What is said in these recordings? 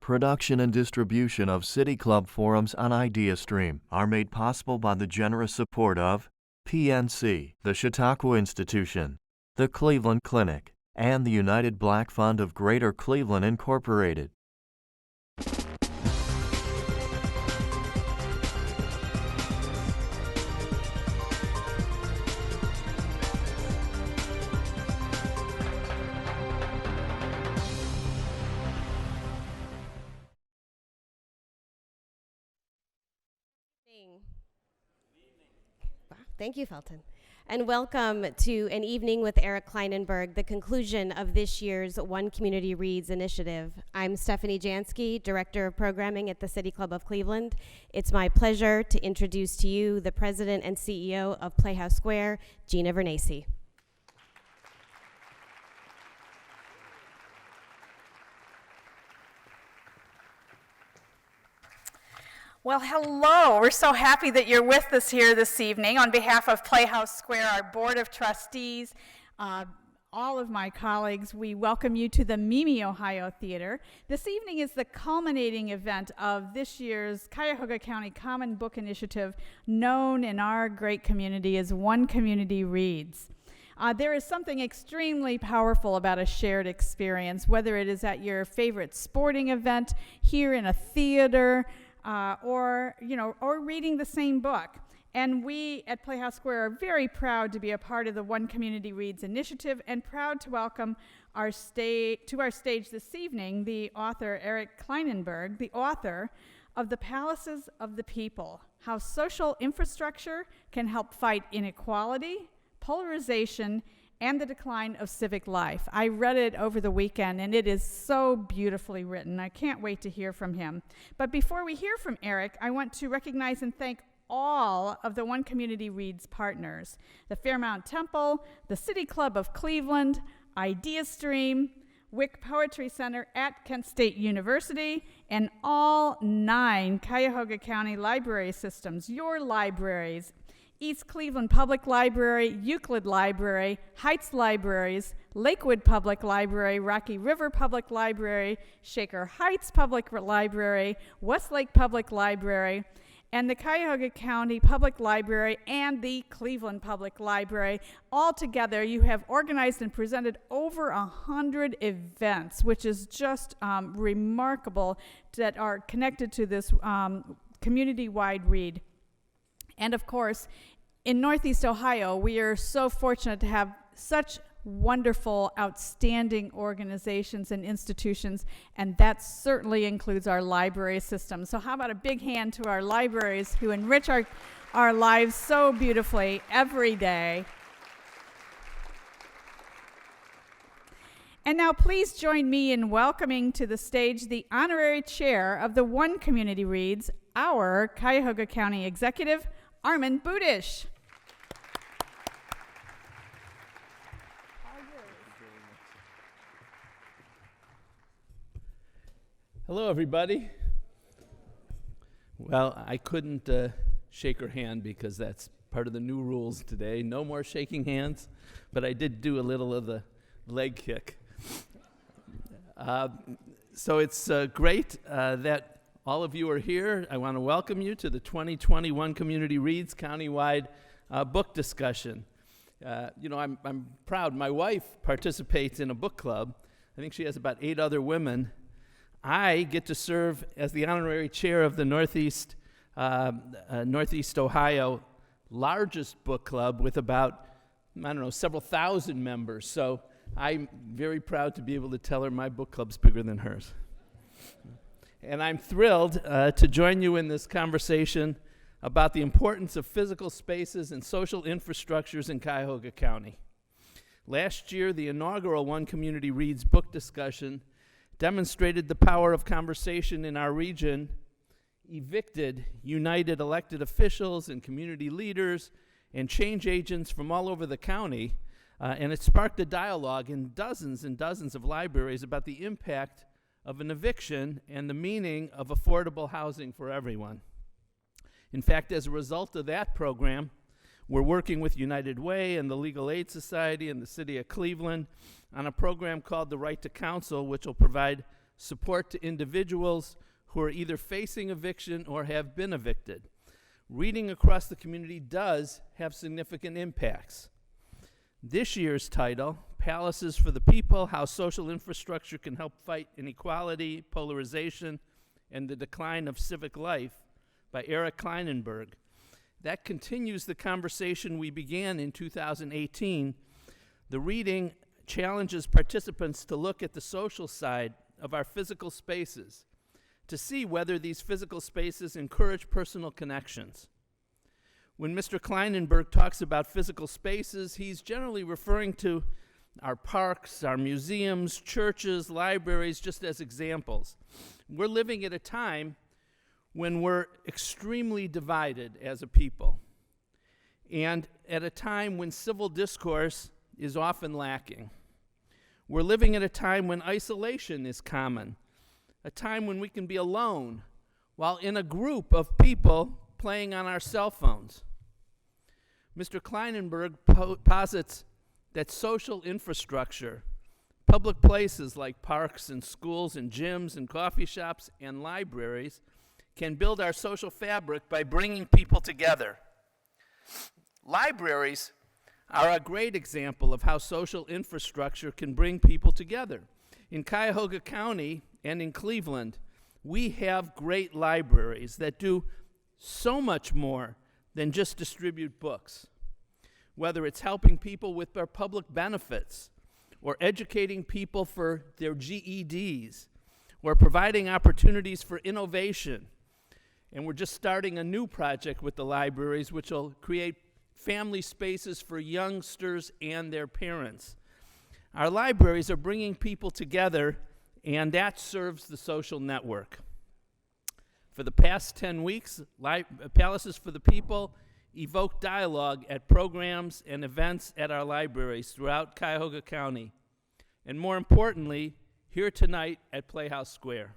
Production and distribution of City Club forums on ideastream are made possible by the generous support of PNC, the Chautauqua Institution, the Cleveland Clinic, and the United Black Fund of Greater Cleveland, Incorporated. Thank you, Felton. And welcome to an evening with Eric Klinenberg, the conclusion of this year's One Community Reads initiative. I'm Stephanie Jansky, Director of Programming at the City Club of Cleveland. It's my pleasure to introduce to you the President and CEO of Playhouse Square, Gina Vernacci. Well, hello. We're so happy that you're with us here this evening. On behalf of Playhouse Square, our Board of Trustees, all of my colleagues, we welcome you to the Mimi, Ohio Theater. This evening is the culminating event of this year's Cuyahoga County Common Book Initiative, known in our great community as One Community Reads. There is something extremely powerful about a shared experience, whether it is at your favorite sporting event, here in a theater, or reading the stage book. And we at Playhouse Square are very proud to be a part of the One Community Reads initiative and proud to welcome to our stage this evening the author Eric Klinenberg, the author of The Palaces of the People, How Social Infrastructure Can Help Fight Inequality, Polarization, and the Decline of Civic Life. I read it over the weekend, and it is so beautifully written. I can't wait to hear from him. But before we hear from Eric, I want to recognize and thank all of the One Community Reads partners: the Fairmount Temple, the City Club of Cleveland, ideastream, Wick Poetry Center at Kent State University, and all 9 Cuyahoga County library systems, your libraries: East Cleveland Public Library, Euclid Library, Heights Libraries, Lakewood Public Library, Rocky River Public Library, Shaker Heights Public Library, Westlake Public Library, and the Cuyahoga County Public Library and the Cleveland Public Library. All together, you have organized and presented over 100 events, which is just remarkable, that are connected to this community-wide read. And of course, in Northeast Ohio, we are so fortunate to have such wonderful, outstanding organizations and institutions, and that certainly includes our library system. So how about a big hand to our libraries who enrich our lives so beautifully every day. And now please join me in welcoming to the stage the honorary chair of the One Community Reads, our Cuyahoga County Executive, Armin Budish. Hello, everybody. Well, I couldn't shake her hand because that's part of the new rules today. No more shaking hands, but I did do a little of the leg kick. So it's great that all of you are here. I want to welcome you to the 2021 Community Reads countywide book discussion. I'm proud. My wife participates in a book club. I think she has about 8 other women. I get to serve as the honorary chair of the Northeast Ohio largest book club with about, several thousand members. So I'm very proud to be able to tell her my book club's bigger than hers. And I'm thrilled to join you in this conversation about the importance of physical spaces and social infrastructures in Cuyahoga County. Last year, the inaugural One Community Reads book discussion demonstrated the power of conversation in our region, evicted united elected officials and community leaders and change agents from all over the county, and it sparked a dialogue in dozens and dozens of libraries about the impact of an eviction and the meaning of affordable housing for everyone. In fact, as a result of that program, we're working with United Way and the Legal Aid Society and the City of Cleveland on a program called the Right to Counsel, which will provide support to individuals who are either facing eviction or have been evicted. Reading across the community does have significant impacts. This year's title, Palaces for the People, How Social Infrastructure Can Help Fight Inequality, Polarization, and the Decline of Civic Life, by Eric Klinenberg. That continues the conversation we began in 2018. The reading challenges participants to look at the social side of our physical spaces, to see whether these physical spaces encourage personal connections. When Mr. Klinenberg talks about physical spaces, he's generally referring to our parks, our museums, churches, libraries, just as examples. We're living at a time when we're extremely divided as a people, and at a time when civil discourse is often lacking. We're living at a time when isolation is common, a time when we can be alone while in a group of people playing on our cell phones. Mr. Klinenberg posits that social infrastructure, public places like parks and schools and gyms and coffee shops and libraries, can build our social fabric by bringing people together. Libraries are a great example of how social infrastructure can bring people together. In Cuyahoga County and in Cleveland, we have great libraries that do so much more than just distribute books. Whether it's helping people with their public benefits, or educating people for their GEDs, or providing opportunities for innovation. And we're just starting a new project with the libraries, which will create family spaces for youngsters and their parents. Our libraries are bringing people together, and that serves the social network. For the past 10 weeks, Palaces for the People evoke dialogue at programs and events at our libraries throughout Cuyahoga County, and more importantly, here tonight at Playhouse Square.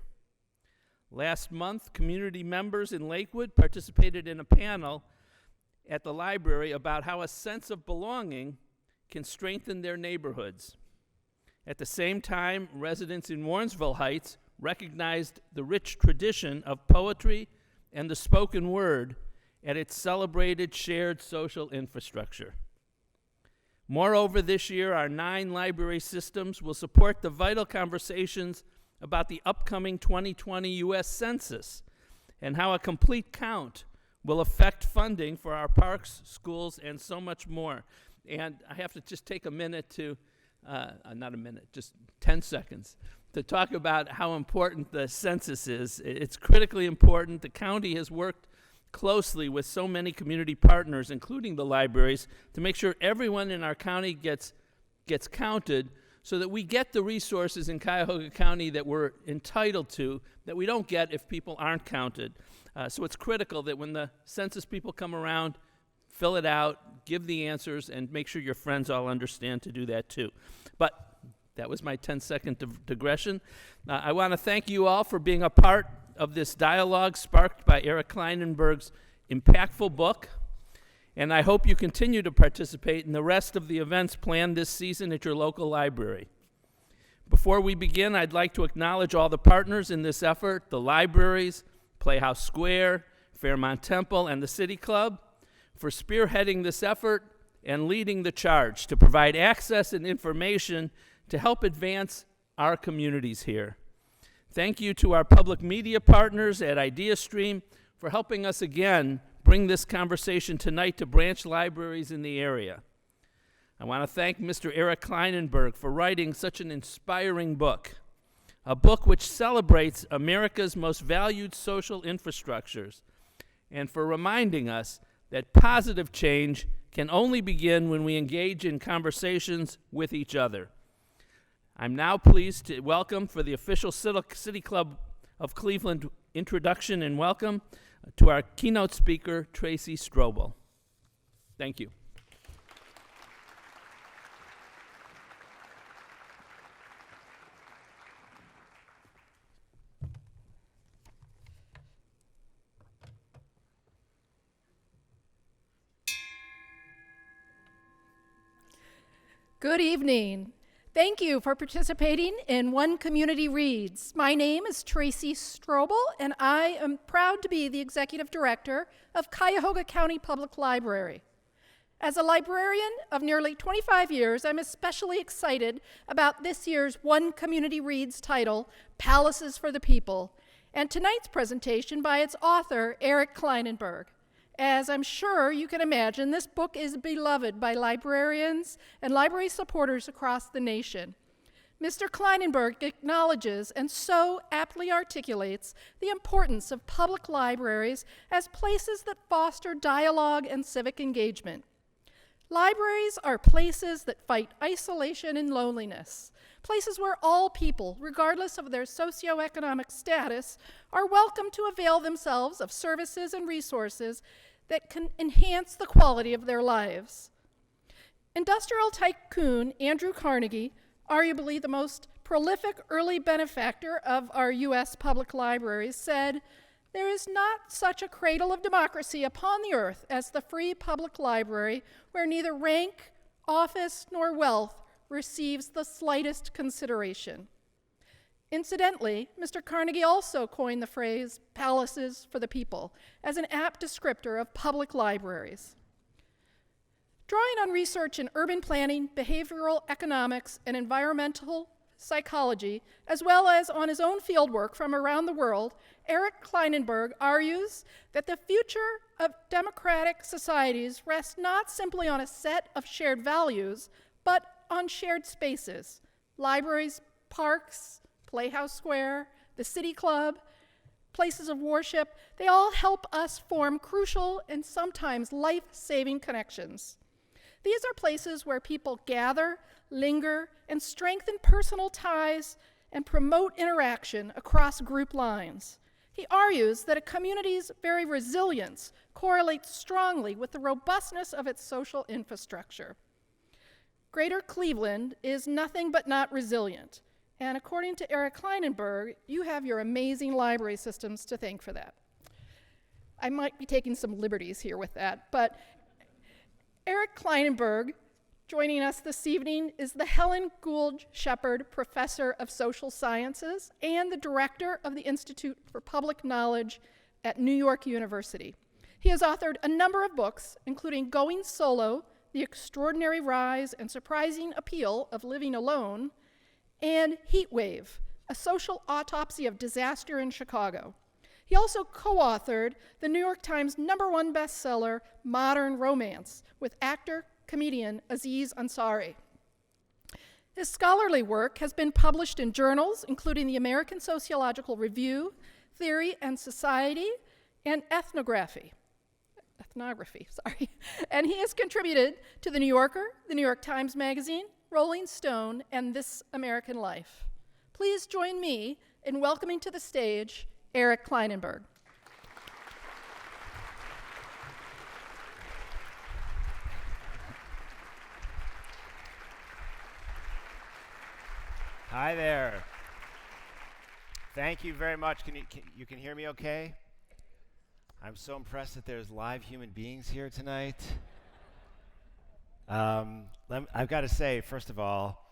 Last month, community members in Lakewood participated in a panel at the library about how a sense of belonging can strengthen their neighborhoods. At the same time, residents in Warrensville Heights recognized the rich tradition of poetry and the spoken word at its celebrated shared social infrastructure. Moreover, this year, our 9 library systems will support the vital conversations about the upcoming 2020 U.S. Census and how a complete count will affect funding for our parks, schools, and so much more. And I have to just take a minute to, not a minute, just 10 seconds, to talk about how important the census is. It's critically important. The county has worked closely with so many community partners, including the libraries, to make sure everyone in our county gets counted, so that we get the resources in Cuyahoga County that we're entitled to, that we don't get if people aren't counted. So it's critical that when the census people come around, fill it out, give the answers, and make sure your friends all understand to do that too. But that was my 10-second digression. I want to thank you all for being a part of this dialogue sparked by Eric Klinenberg's impactful book. And I hope you continue to participate in the rest of the events planned this season at your local library. Before we begin, I'd like to acknowledge all the partners in this effort, the libraries, Playhouse Square, Fairmont Temple, and the City Club, for spearheading this effort and leading the charge to provide access and information to help advance our communities here. Thank you to our public media partners at ideastream for helping us again bring this conversation tonight to branch libraries in the area. I want to thank Mr. Eric Klinenberg for writing such an inspiring book, a book which celebrates America's most valued social infrastructures, and for reminding us that positive change can only begin when we engage in conversations with each other. I'm now pleased to welcome, for the official City Club of Cleveland introduction and welcome, to our keynote speaker, Tracy Strobel. Thank you. Good evening. Thank you for participating in One Community Reads. My name is Tracy Strobel, and I am proud to be the Executive Director of Cuyahoga County Public Library. As a librarian of nearly 25 years, I'm especially excited about this year's One Community Reads title, Palaces for the People, and tonight's presentation by its author, Eric Klinenberg. As I'm sure you can imagine, this book is beloved by librarians and library supporters across the nation. Mr. Klinenberg acknowledges and so aptly articulates the importance of public libraries as places that foster dialogue and civic engagement. Libraries are places that fight isolation and loneliness, places where all people, regardless of their socioeconomic status, are welcome to avail themselves of services and resources that can enhance the quality of their lives. Industrial tycoon Andrew Carnegie, arguably the most prolific early benefactor of our U.S. public libraries, said, "There is not such a cradle of democracy upon the earth as the free public library, where neither rank, office, nor wealth receives the slightest consideration." Incidentally, Mr. Carnegie also coined the phrase "palaces for the people" as an apt descriptor of public libraries. Drawing on research in urban planning, behavioral economics, and environmental psychology, as well as on his own fieldwork from around the world, Eric Klinenberg argues that the future of democratic societies rests not simply on a set of shared values, but on shared spaces. Libraries, parks, Playhouse Square, the City Club, places of worship, they all help us form crucial and sometimes life-saving connections. These are places where people gather, linger, and strengthen personal ties and promote interaction across group lines. He argues that a community's very resilience correlates strongly with the robustness of its social infrastructure. Greater Cleveland is nothing but not resilient. And according to Eric Klinenberg, you have your amazing library systems to thank for that. I might be taking some liberties here with that, but Eric Klinenberg, joining us this evening, is the Helen Gould Shepard Professor of Social Sciences and the Director of the Institute for Public Knowledge at New York University. He has authored a number of books, including Going Solo, The Extraordinary Rise and Surprising Appeal of Living Alone, and Heat Wave, A Social Autopsy of Disaster in Chicago. He also co-authored the New York Times #1 bestseller, Modern Romance, with actor-comedian Aziz Ansari. His scholarly work has been published in journals, including the American Sociological Review, Theory and Society, and Ethnography, and he has contributed to The New Yorker, the New York Times Magazine, Rolling Stone, and This American Life. Please join me in welcoming to the stage Eric Klinenberg. Hi there. Thank you very much. Can you hear me okay? I'm so impressed that there's live human beings here tonight. I've got to say, first of all,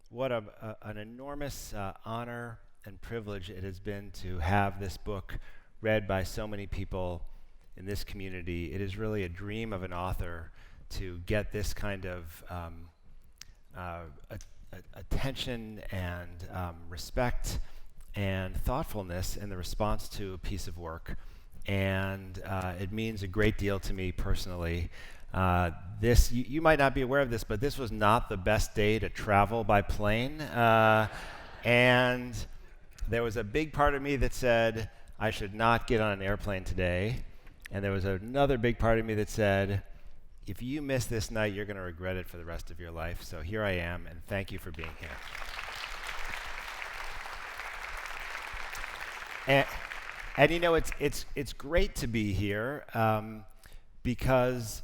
what an enormous honor and privilege it has been to have this book read by so many people in this community. It is really a dream of an author to get this kind of attention and respect and thoughtfulness in the response to a piece of work. And it means a great deal to me personally. You might not be aware of this, but this was not the best day to travel by plane. And there was a big part of me that said I should not get on an airplane today. And there was another big part of me that said, if you miss this night, you're going to regret it for the rest of your life. So here I am, and thank you for being here. And you know, it's great to be here because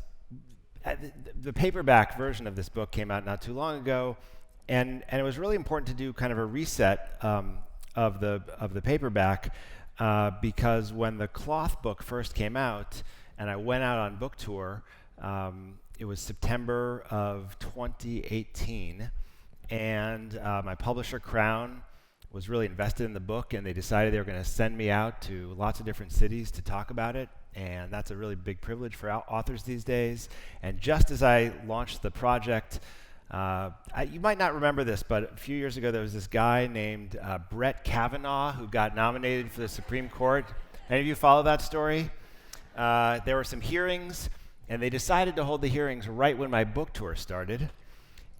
the paperback version of this book came out not too long ago, and it was really important to do kind of a reset of the paperback because when the cloth book first came out, and I went out on book tour, it was September of 2018, and my publisher, Crown, was really invested in the book, and they decided they were going to send me out to lots of different cities to talk about it, and that's a really big privilege for authors these days. And just as I launched the project, you might not remember this, but a few years ago there was this guy named Brett Kavanaugh who got nominated for the Supreme Court. Any of you follow that story? There were some hearings, and they decided to hold the hearings right when my book tour started.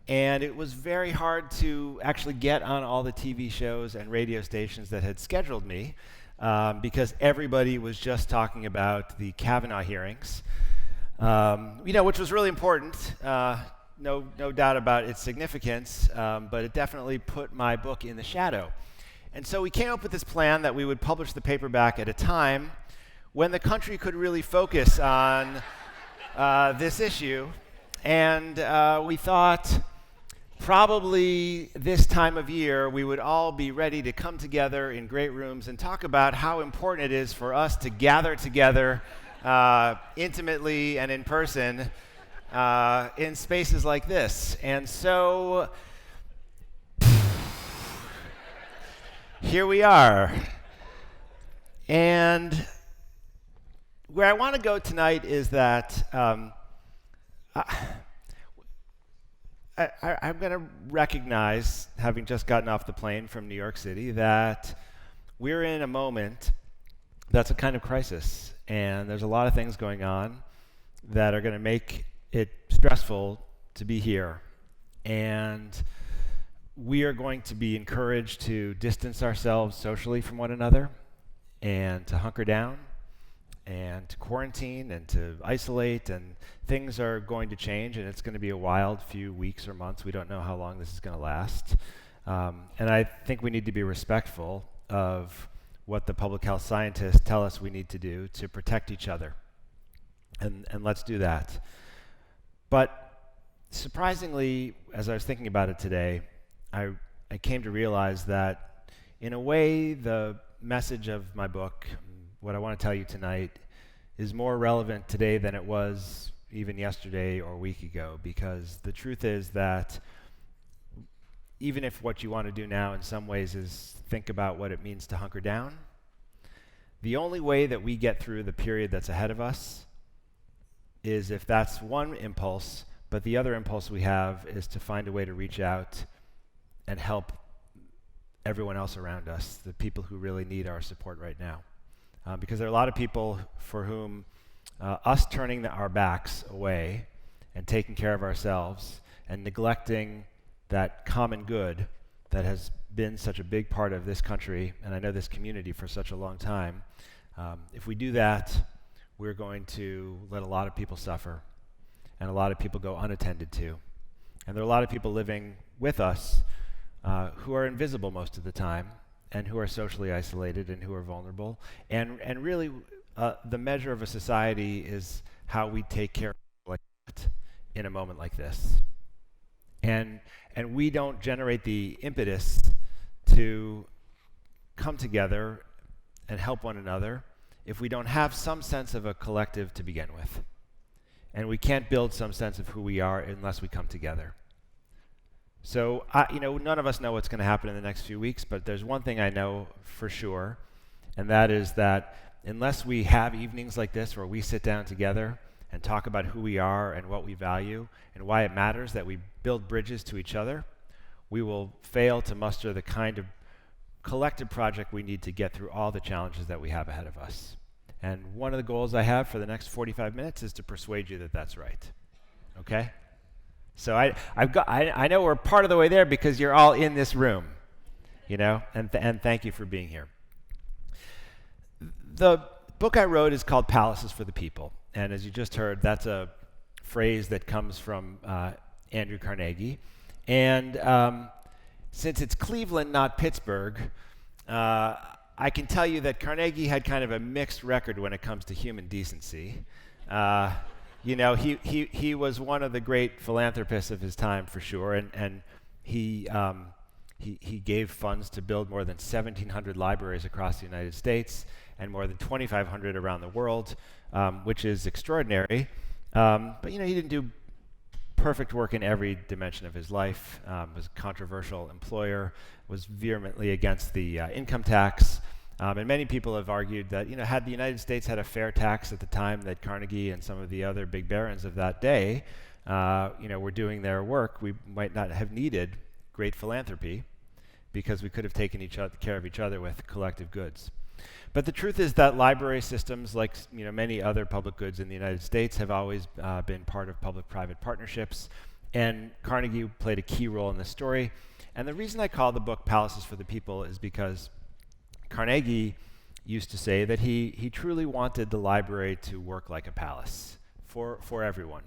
And it was very hard to actually get on all the TV shows and radio stations that had scheduled me because everybody was just talking about the Kavanaugh hearings, which was really important. No doubt about its significance, but it definitely put my book in the shadow. And so we came up with this plan that we would publish the paperback at a time when the country could really focus on this issue. And we thought probably this time of year we would all be ready to come together in great rooms and talk about how important it is for us to gather together intimately and in person in spaces like this. And so here we are. And where I want to go tonight is that I'm going to recognize, having just gotten off the plane from New York City, that we're in a moment that's a kind of crisis. And there's a lot of things going on that are going to make it stressful to be here. And we are going to be encouraged to distance ourselves socially from one another and to hunker down and to quarantine and to isolate, and things are going to change, and it's going to be a wild few weeks or months. We don't know how long this is going to last. And I think we need to be respectful of what the public health scientists tell us we need to do to protect each other. And let's do that. But surprisingly, as I was thinking about it today, I came to realize that in a way the message of my book, what I want to tell you tonight, is more relevant today than it was even yesterday or a week ago, because the truth is that even if what you want to do now in some ways is think about what it means to hunker down, the only way that we get through the period that's ahead of us is if that's one impulse, but the other impulse we have is to find a way to reach out and help everyone else around us, the people who really need our support right now. Because there are a lot of people for whom us turning our backs away and taking care of ourselves and neglecting that common good that has been such a big part of this country, and I know this community for such a long time, if we do that, we're going to let a lot of people suffer, and a lot of people go unattended to. And there are a lot of people living with us who are invisible most of the time, and who are socially isolated and who are vulnerable. And really, the measure of a society is how we take care of people like that in a moment like this. And we don't generate the impetus to come together and help one another if we don't have some sense of a collective to begin with. And we can't build some sense of who we are unless we come together. So, none of us know what's going to happen in the next few weeks, but there's one thing I know for sure, and that is that unless we have evenings like this where we sit down together and talk about who we are and what we value and why it matters that we build bridges to each other, we will fail to muster the kind of collective project we need to get through all the challenges that we have ahead of us. And one of the goals I have for the next 45 minutes is to persuade you that that's right. Okay? So I know we're part of the way there because you're all in this room, and thank you for being here. The book I wrote is called Palaces for the People, and as you just heard, that's a phrase that comes from Andrew Carnegie. And since it's Cleveland, not Pittsburgh, I can tell you that Carnegie had kind of a mixed record when it comes to human decency. He was one of the great philanthropists of his time for sure, and he gave funds to build more than 1,700 libraries across the United States and more than 2,500 around the world, which is extraordinary. But he didn't do perfect work in every dimension of his life, was a controversial employer, was vehemently against the income tax. And many people have argued that, had the United States had a fair tax at the time that Carnegie and some of the other big barons of that day, were doing their work, we might not have needed great philanthropy because we could have taken care of each other with collective goods. But the truth is that library systems, like many other public goods in the United States, have always been part of public-private partnerships, and Carnegie played a key role in this story. And the reason I call the book Palaces for the People is because Carnegie used to say that he truly wanted the library to work like a palace for everyone.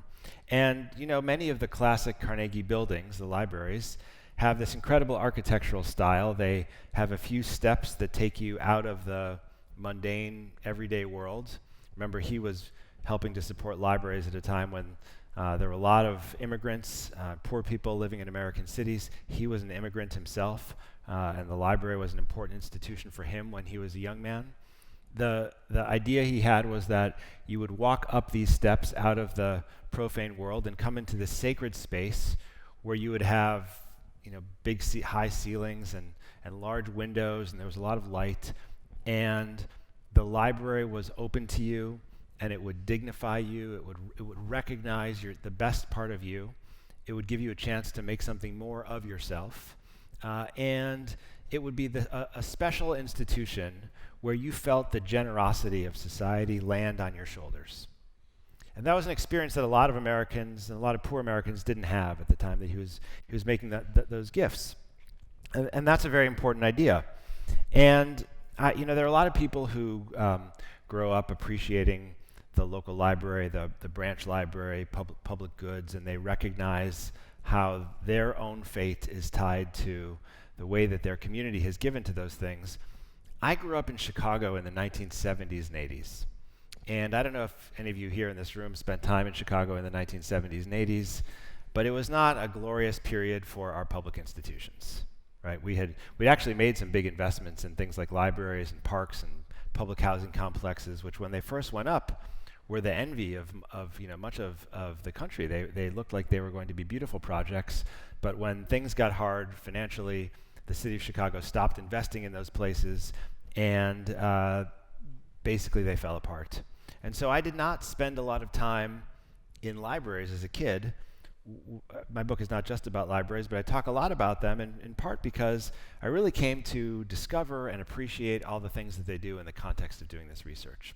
And many of the classic Carnegie buildings, the libraries, have this incredible architectural style. They have a few steps that take you out of the mundane, everyday world. Remember, he was helping to support libraries at a time when there were a lot of immigrants, poor people living in American cities. He was an immigrant himself, and the library was an important institution for him when he was a young man. The idea he had was that you would walk up these steps out of the profane world and come into this sacred space where you would have big high ceilings and large windows, and there was a lot of light, and the library was open to you, and it would dignify you, it would recognize the best part of you, it would give you a chance to make something more of yourself, and it would be a special institution where you felt the generosity of society land on your shoulders. And that was an experience that a lot of Americans and a lot of poor Americans didn't have at the time that he was making those gifts. And that's a very important idea. And there are a lot of people who grow up appreciating the local library, the branch library, public goods, and they recognize how their own fate is tied to the way that their community has given to those things. I grew up in Chicago in the 1970s and 80s. And I don't know if any of you here in this room spent time in Chicago in the 1970s and 80s, but it was not a glorious period for our public institutions, right? We actually made some big investments in things like libraries and parks and public housing complexes, which when they first went up were the envy of much of the country. They looked like they were going to be beautiful projects, but when things got hard financially, the city of Chicago stopped investing in those places, and basically they fell apart. And so I did not spend a lot of time in libraries as a kid. My book is not just about libraries, but I talk a lot about them in part because I really came to discover and appreciate all the things that they do in the context of doing this research.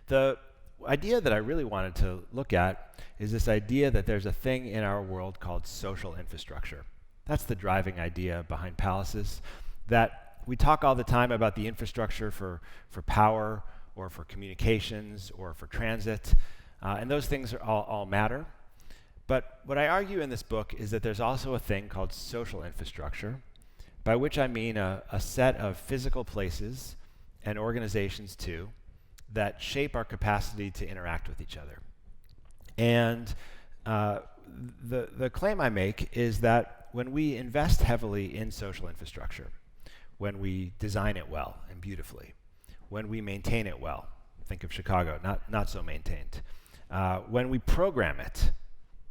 The idea that I really wanted to look at is this idea that there's a thing in our world called social infrastructure. That's the driving idea behind Palaces, that we talk all the time about the infrastructure for power, or for communications, or for transit, and those things all matter. But what I argue in this book is that there's also a thing called social infrastructure, by which I mean a set of physical places and organizations too that shape our capacity to interact with each other. And the claim I make is that when we invest heavily in social infrastructure, when we design it well and beautifully, when we maintain it well, think of Chicago, not so maintained, when we program it,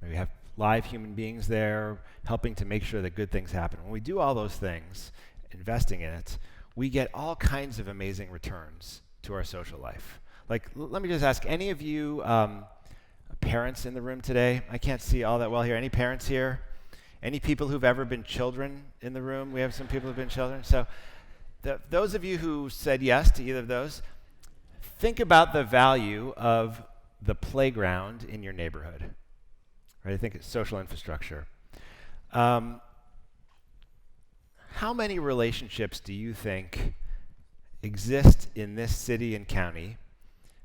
we have live human beings there helping to make sure that good things happen. When we do all those things, investing in it, we get all kinds of amazing returns to our social life. Like, let me just ask, any of you parents in the room today? I can't see all that well here. Any parents here? Any people who've ever been children in the room? We have some people who've been children. So those of you who said yes to either of those, think about the value of the playground in your neighborhood. Right? I think it's social infrastructure. How many relationships do you think exist in this city and county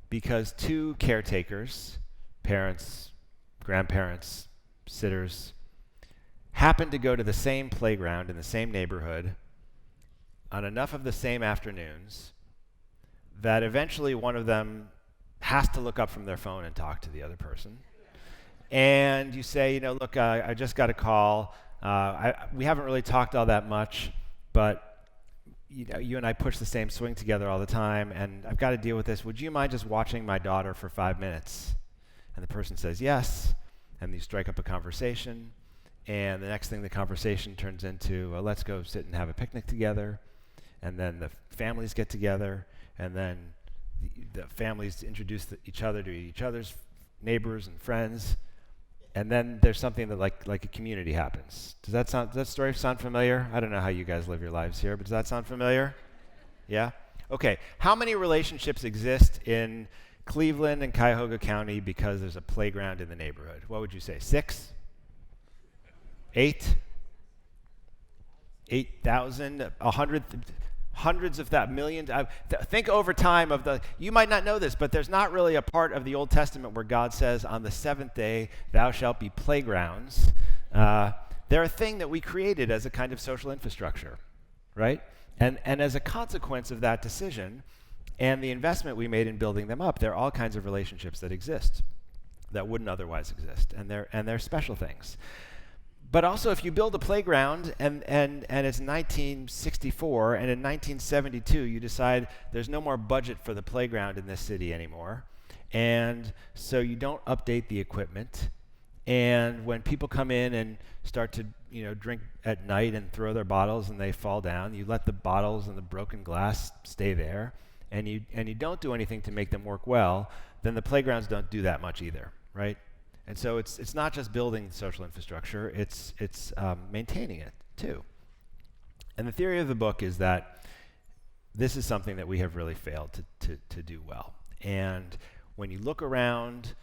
because two caretakers, parents, grandparents, sitters, happen to go to the same playground in the same neighborhood on enough of the same afternoons that eventually one of them has to look up from their phone and talk to the other person? And you say, look, I just got a call. We haven't really talked all that much, but you and I push the same swing together all the time, and I've got to deal with this. Would you mind just watching my daughter for 5 minutes? And the person says yes. and you strike up a conversation, and the next thing the conversation turns into, let's go sit and have a picnic together, and then the families get together, and then the families introduce each other to each other's neighbors and friends, and then there's something that like a community happens. Does that story sound familiar? I don't know how you guys live your lives here, but does that sound familiar? Yeah? Okay. How many relationships exist in Cleveland and Cuyahoga County because there's a playground in the neighborhood? What would you say? 6? 8? 8,000? 100? Hundreds of that, millions. Think over time you might not know this, but there's not really a part of the Old Testament where God says, on the seventh day, thou shalt be playgrounds. They're a thing that we created as a kind of social infrastructure, right? And as a consequence of that decision and the investment we made in building them up, there are all kinds of relationships that exist that wouldn't otherwise exist, and they're special things. But also, if you build a playground and it's 1964, and in 1972 you decide there's no more budget for the playground in this city anymore, and so you don't update the equipment, and when people come in and start to drink at night and throw their bottles and they fall down, you let the bottles and the broken glass stay there, and you don't do anything to make them work well, then the playgrounds don't do that much either, right? And so it's not just building social infrastructure, it's maintaining it too. And the theory of the book is that this is something that we have really failed to do well. And when you look around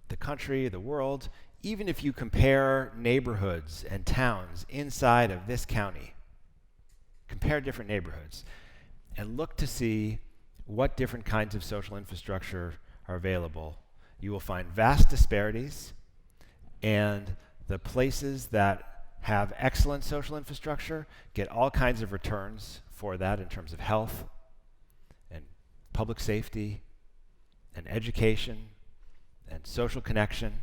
the country, the world, even if you compare neighborhoods and towns inside of this county, compare different neighborhoods, and look to see what different kinds of social infrastructure are available, you will find vast disparities. And the places that have excellent social infrastructure get all kinds of returns for that in terms of health and public safety and education and social connection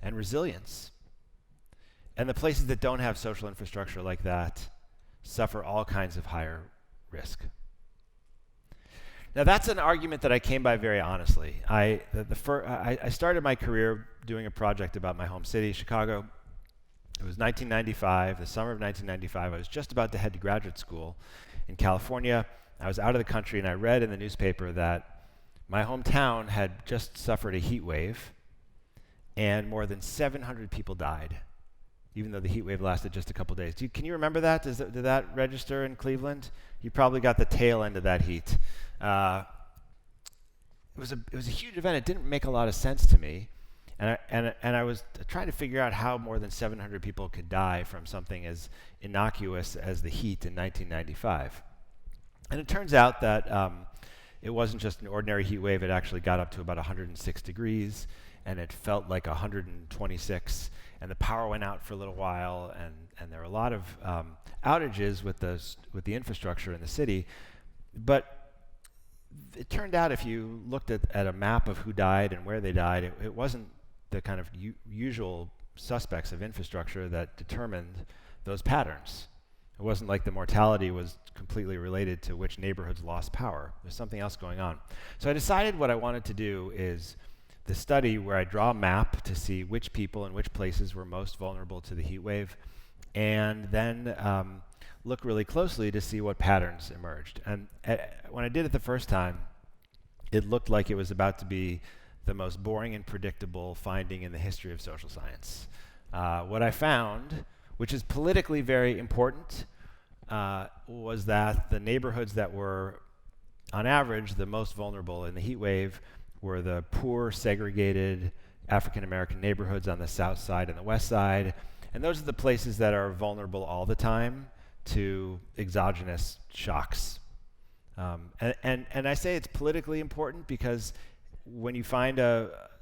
and resilience. And the places that don't have social infrastructure like that suffer all kinds of higher risk. Now, that's an argument that I came by very honestly. I started my career doing a project about my home city, Chicago. It was 1995, the summer of 1995. I was just about to head to graduate school in California. I was out of the country, and I read in the newspaper that my hometown had just suffered a heat wave, and more than 700 people died, even though the heat wave lasted just a couple days. Can you remember that? Did that register in Cleveland? You probably got the tail end of that heat. It was a huge event. It didn't make a lot of sense to me, and I was trying to figure out how more than 700 people could die from something as innocuous as the heat in 1995. And it turns out that it wasn't just an ordinary heat wave. It actually got up to about 106 degrees, and it felt like 126. And the power went out for a little while, and there were a lot of outages with the infrastructure in the city, but it turned out if you looked at a map of who died and where they died, it wasn't the kind of usual suspects of infrastructure that determined those patterns. It wasn't like the mortality was completely related to which neighborhoods lost power. There's something else going on. So I decided what I wanted to do is the study where I draw a map to see which people and which places were most vulnerable to the heat wave, and then look really closely to see what patterns emerged. And when I did it the first time, it looked like it was about to be the most boring and predictable finding in the history of social science. What I found, which is politically very important, was that the neighborhoods that were, on average, the most vulnerable in the heat wave were the poor, segregated African-American neighborhoods on the south side and the west side. And those are the places that are vulnerable all the time to exogenous shocks. And I say it's politically important because when you find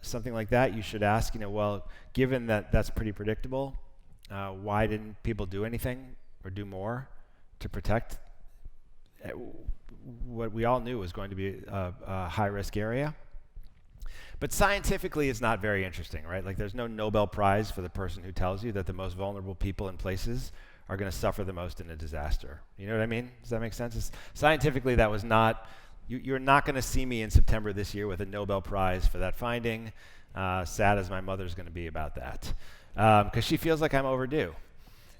something like that, you should ask, well, given that that's pretty predictable, why didn't people do anything or do more to protect what we all knew was going to be a high-risk area? But scientifically, it's not very interesting, right? Like, there's no Nobel Prize for the person who tells you that the most vulnerable people in places are going to suffer the most in a disaster. You know what I mean? Does that make sense? Scientifically, that was not You're not going to see me in September this year with a Nobel Prize for that finding, sad as my mother's going to be about that, because she feels like I'm overdue.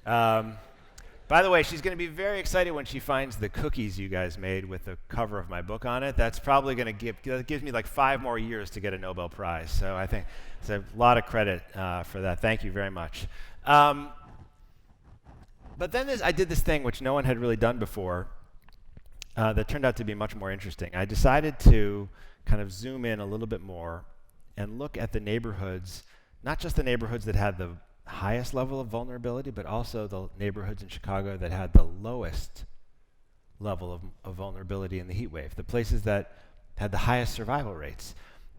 By the way, she's going to be very excited when she finds the cookies you guys made with the cover of my book on it. That's probably going to give me like 5 more years to get a Nobel Prize. So I think it's a lot of credit for that. Thank you very much. But then I did this thing which no one had really done before that turned out to be much more interesting. I decided to kind of zoom in a little bit more and look at the neighborhoods, not just the neighborhoods that had the highest level of vulnerability, but also the neighborhoods in Chicago that had the lowest level of vulnerability in the heat wave, the places that had the highest survival rates.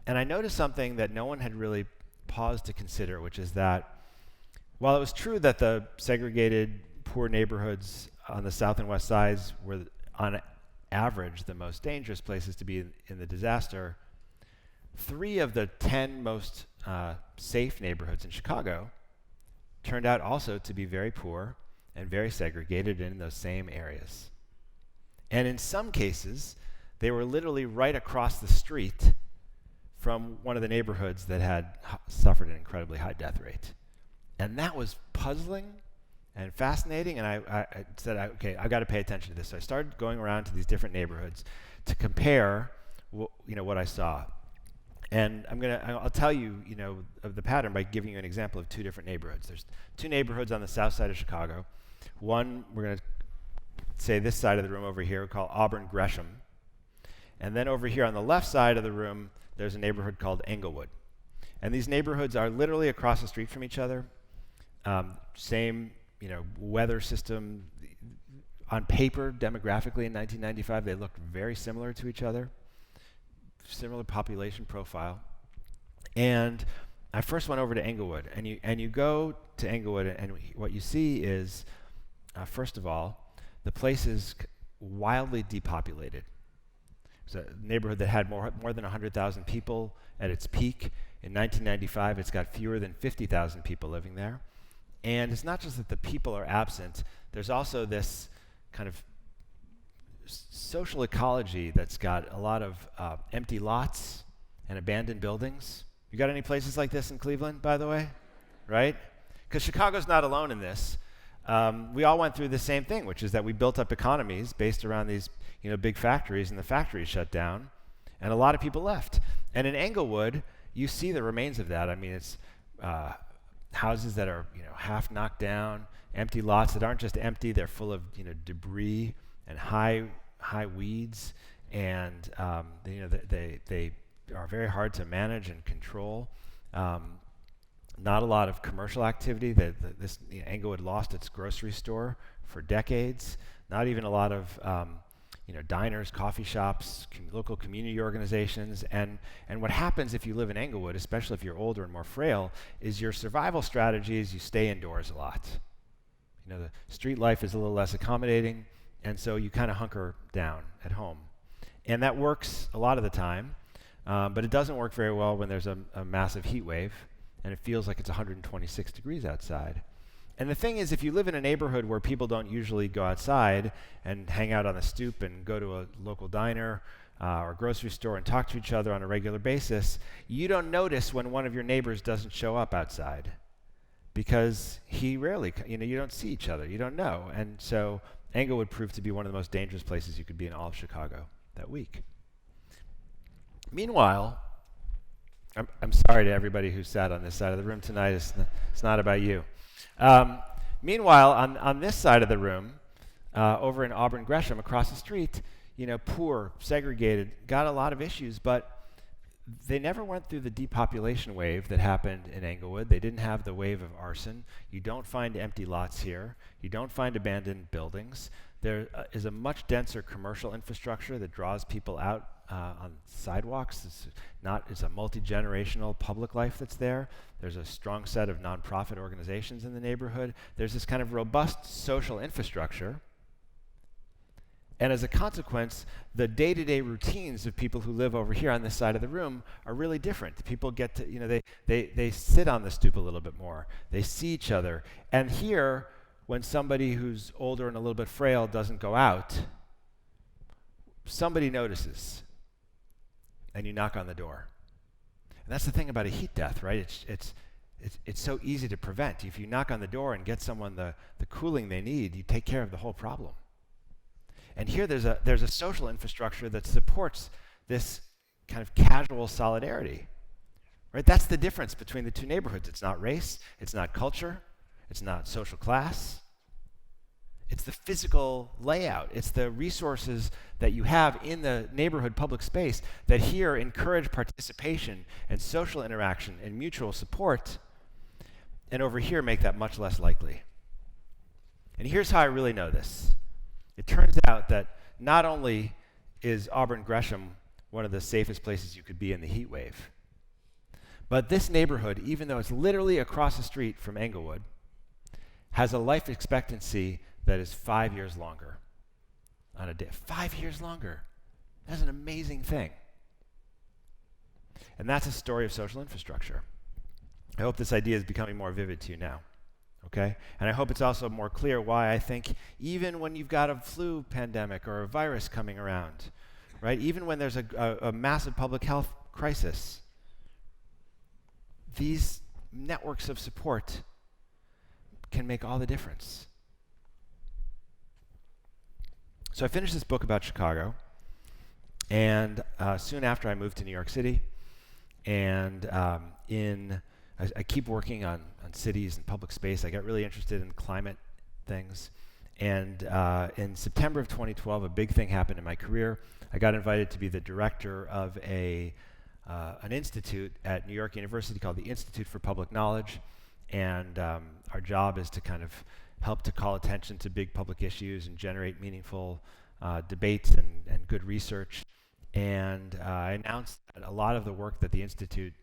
And I noticed something that no one had really paused to consider, which is that while it was true that the segregated, poor neighborhoods on the south and west sides were on average the most dangerous places to be in the disaster, 3 of the 10 most safe neighborhoods in Chicago turned out also to be very poor and very segregated in those same areas. And in some cases, they were literally right across the street from one of the neighborhoods that had suffered an incredibly high death rate. And that was puzzling and fascinating, and I said, okay, I've got to pay attention to this. So I started going around to these different neighborhoods to compare what I saw. And I'll tell you, of the pattern by giving you an example of 2 different neighborhoods. There's 2 neighborhoods on the south side of Chicago. One, we're going to say this side of the room over here, we call Auburn Gresham. And then over here on the left side of the room, there's a neighborhood called Englewood. And these neighborhoods are literally across the street from each other. Same, weather system. On paper, demographically in 1995, they looked very similar to each other. Similar population profile. And I first went over to Englewood, and you go to Englewood, and what you see is, first of all, the place is wildly depopulated. It's a neighborhood that had more than 100,000 people at its peak. In 1995, it's got fewer than 50,000 people living there. And it's not just that the people are absent, there's also this kind of social ecology that's got a lot of empty lots and abandoned buildings. You got any places like this in Cleveland, by the way? Right? Because Chicago's not alone in this. We all went through the same thing, which is that we built up economies based around these big factories, and the factories shut down, and a lot of people left. And in Englewood, you see the remains of that. I mean, it's houses that are half knocked down, empty lots that aren't just empty, they're full of debris and high weeds, and they are very hard to manage and control. Not a lot of commercial activity. Englewood lost its grocery store for decades. Not even a lot of diners, coffee shops, local community organizations. And what happens if you live in Englewood, especially if you're older and more frail, is your survival strategy is you stay indoors a lot. The street life is a little less accommodating, and so you kind of hunker down at home. And that works a lot of the time, but it doesn't work very well when there's a massive heat wave, and it feels like it's 126 degrees outside. And the thing is, if you live in a neighborhood where people don't usually go outside and hang out on the stoop and go to a local diner or grocery store and talk to each other on a regular basis, you don't notice when one of your neighbors doesn't show up outside, because he rarely, you don't see each other, you don't know. And so Englewood proved to be one of the most dangerous places you could be in all of Chicago that week. Meanwhile, I'm sorry to everybody who sat on this side of the room tonight. It's not about you. Meanwhile, on this side of the room, over in Auburn Gresham, across the street, poor, segregated, got a lot of issues, but they never went through the depopulation wave that happened in Englewood. They didn't have the wave of arson. You don't find empty lots here. You don't find abandoned buildings. There is a much denser commercial infrastructure that draws people out on sidewalks. It's a multi-generational public life that's there. There's a strong set of nonprofit organizations in the neighborhood. There's this kind of robust social infrastructure. And as a consequence, the day-to-day routines of people who live over here on this side of the room are really different. People get to, they sit on the stoop a little bit more. They see each other. And here, when somebody who's older and a little bit frail doesn't go out, somebody notices, and you knock on the door. And that's the thing about a heat death, right? It's so easy to prevent. If you knock on the door and get someone the cooling they need, you take care of the whole problem. And here there's a social infrastructure that supports this kind of casual solidarity, right? That's the difference between the two neighborhoods. It's not race, it's not culture, it's not social class. It's the physical layout. It's the resources that you have in the neighborhood public space that here encourage participation and social interaction and mutual support, and over here make that much less likely. And here's how I really know this. It turns out that not only is Auburn Gresham one of the safest places you could be in the heat wave, but this neighborhood, even though it's literally across the street from Englewood, has a life expectancy that is 5 years longer on a day. 5 years longer. That's an amazing thing. And that's a story of social infrastructure. I hope this idea is becoming more vivid to you now, okay? And I hope it's also more clear why I think even when you've got a flu pandemic or a virus coming around, right, even when there's a massive public health crisis, these networks of support can make all the difference. So I finished this book about Chicago, and soon after I moved to New York City, and I keep working on cities and public space. I got really interested in climate things, and in September of 2012, a big thing happened in my career. I got invited to be the director of an institute at New York University called the Institute for Public Knowledge, and our job is to kind of help to call attention to big public issues and generate meaningful debates and good research. And I announced that a lot of the work that the Institute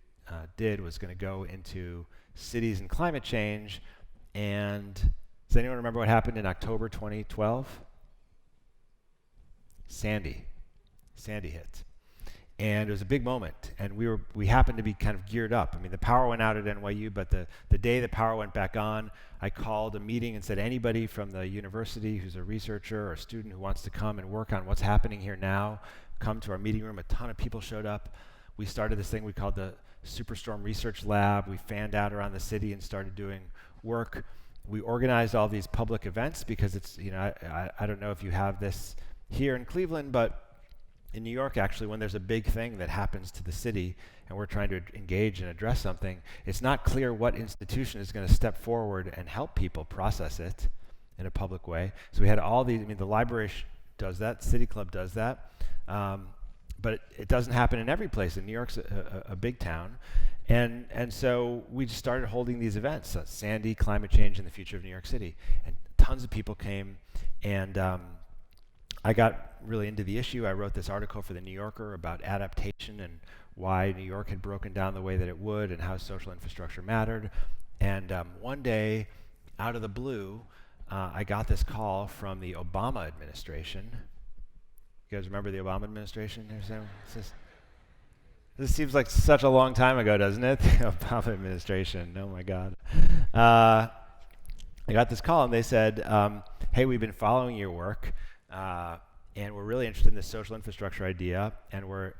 did was going to go into cities and climate change. And does anyone remember what happened in October 2012? Sandy hit. And it was a big moment, and we happened to be kind of geared up. I mean, the power went out at NYU, but the day the power went back on, I called a meeting and said, anybody from the university who's a researcher or a student who wants to come and work on what's happening here now, come to our meeting room. A ton of people showed up. We started this thing we called the Superstorm Research Lab. We fanned out around the city and started doing work. We organized all these public events because it's, I don't know if you have this here in Cleveland, but in New York, actually, when there's a big thing that happens to the city and we're trying to engage and address something, it's not clear what institution is going to step forward and help people process it in a public way. So we had all these, the library does that, City Club does that, but it doesn't happen in every place. And New York's a big town. And so we just started holding these events, Sandy, climate change, and the future of New York City. And tons of people came, and I got really into the issue. I wrote this article for the New Yorker about adaptation and why New York had broken down the way that it would and how social infrastructure mattered. And one day, out of the blue, I got this call from the Obama administration. You guys remember the Obama administration? This seems like such a long time ago, doesn't it? The Obama administration, oh my God. I got this call and they said, hey, we've been following your work. And we're really interested in this social infrastructure idea, and we're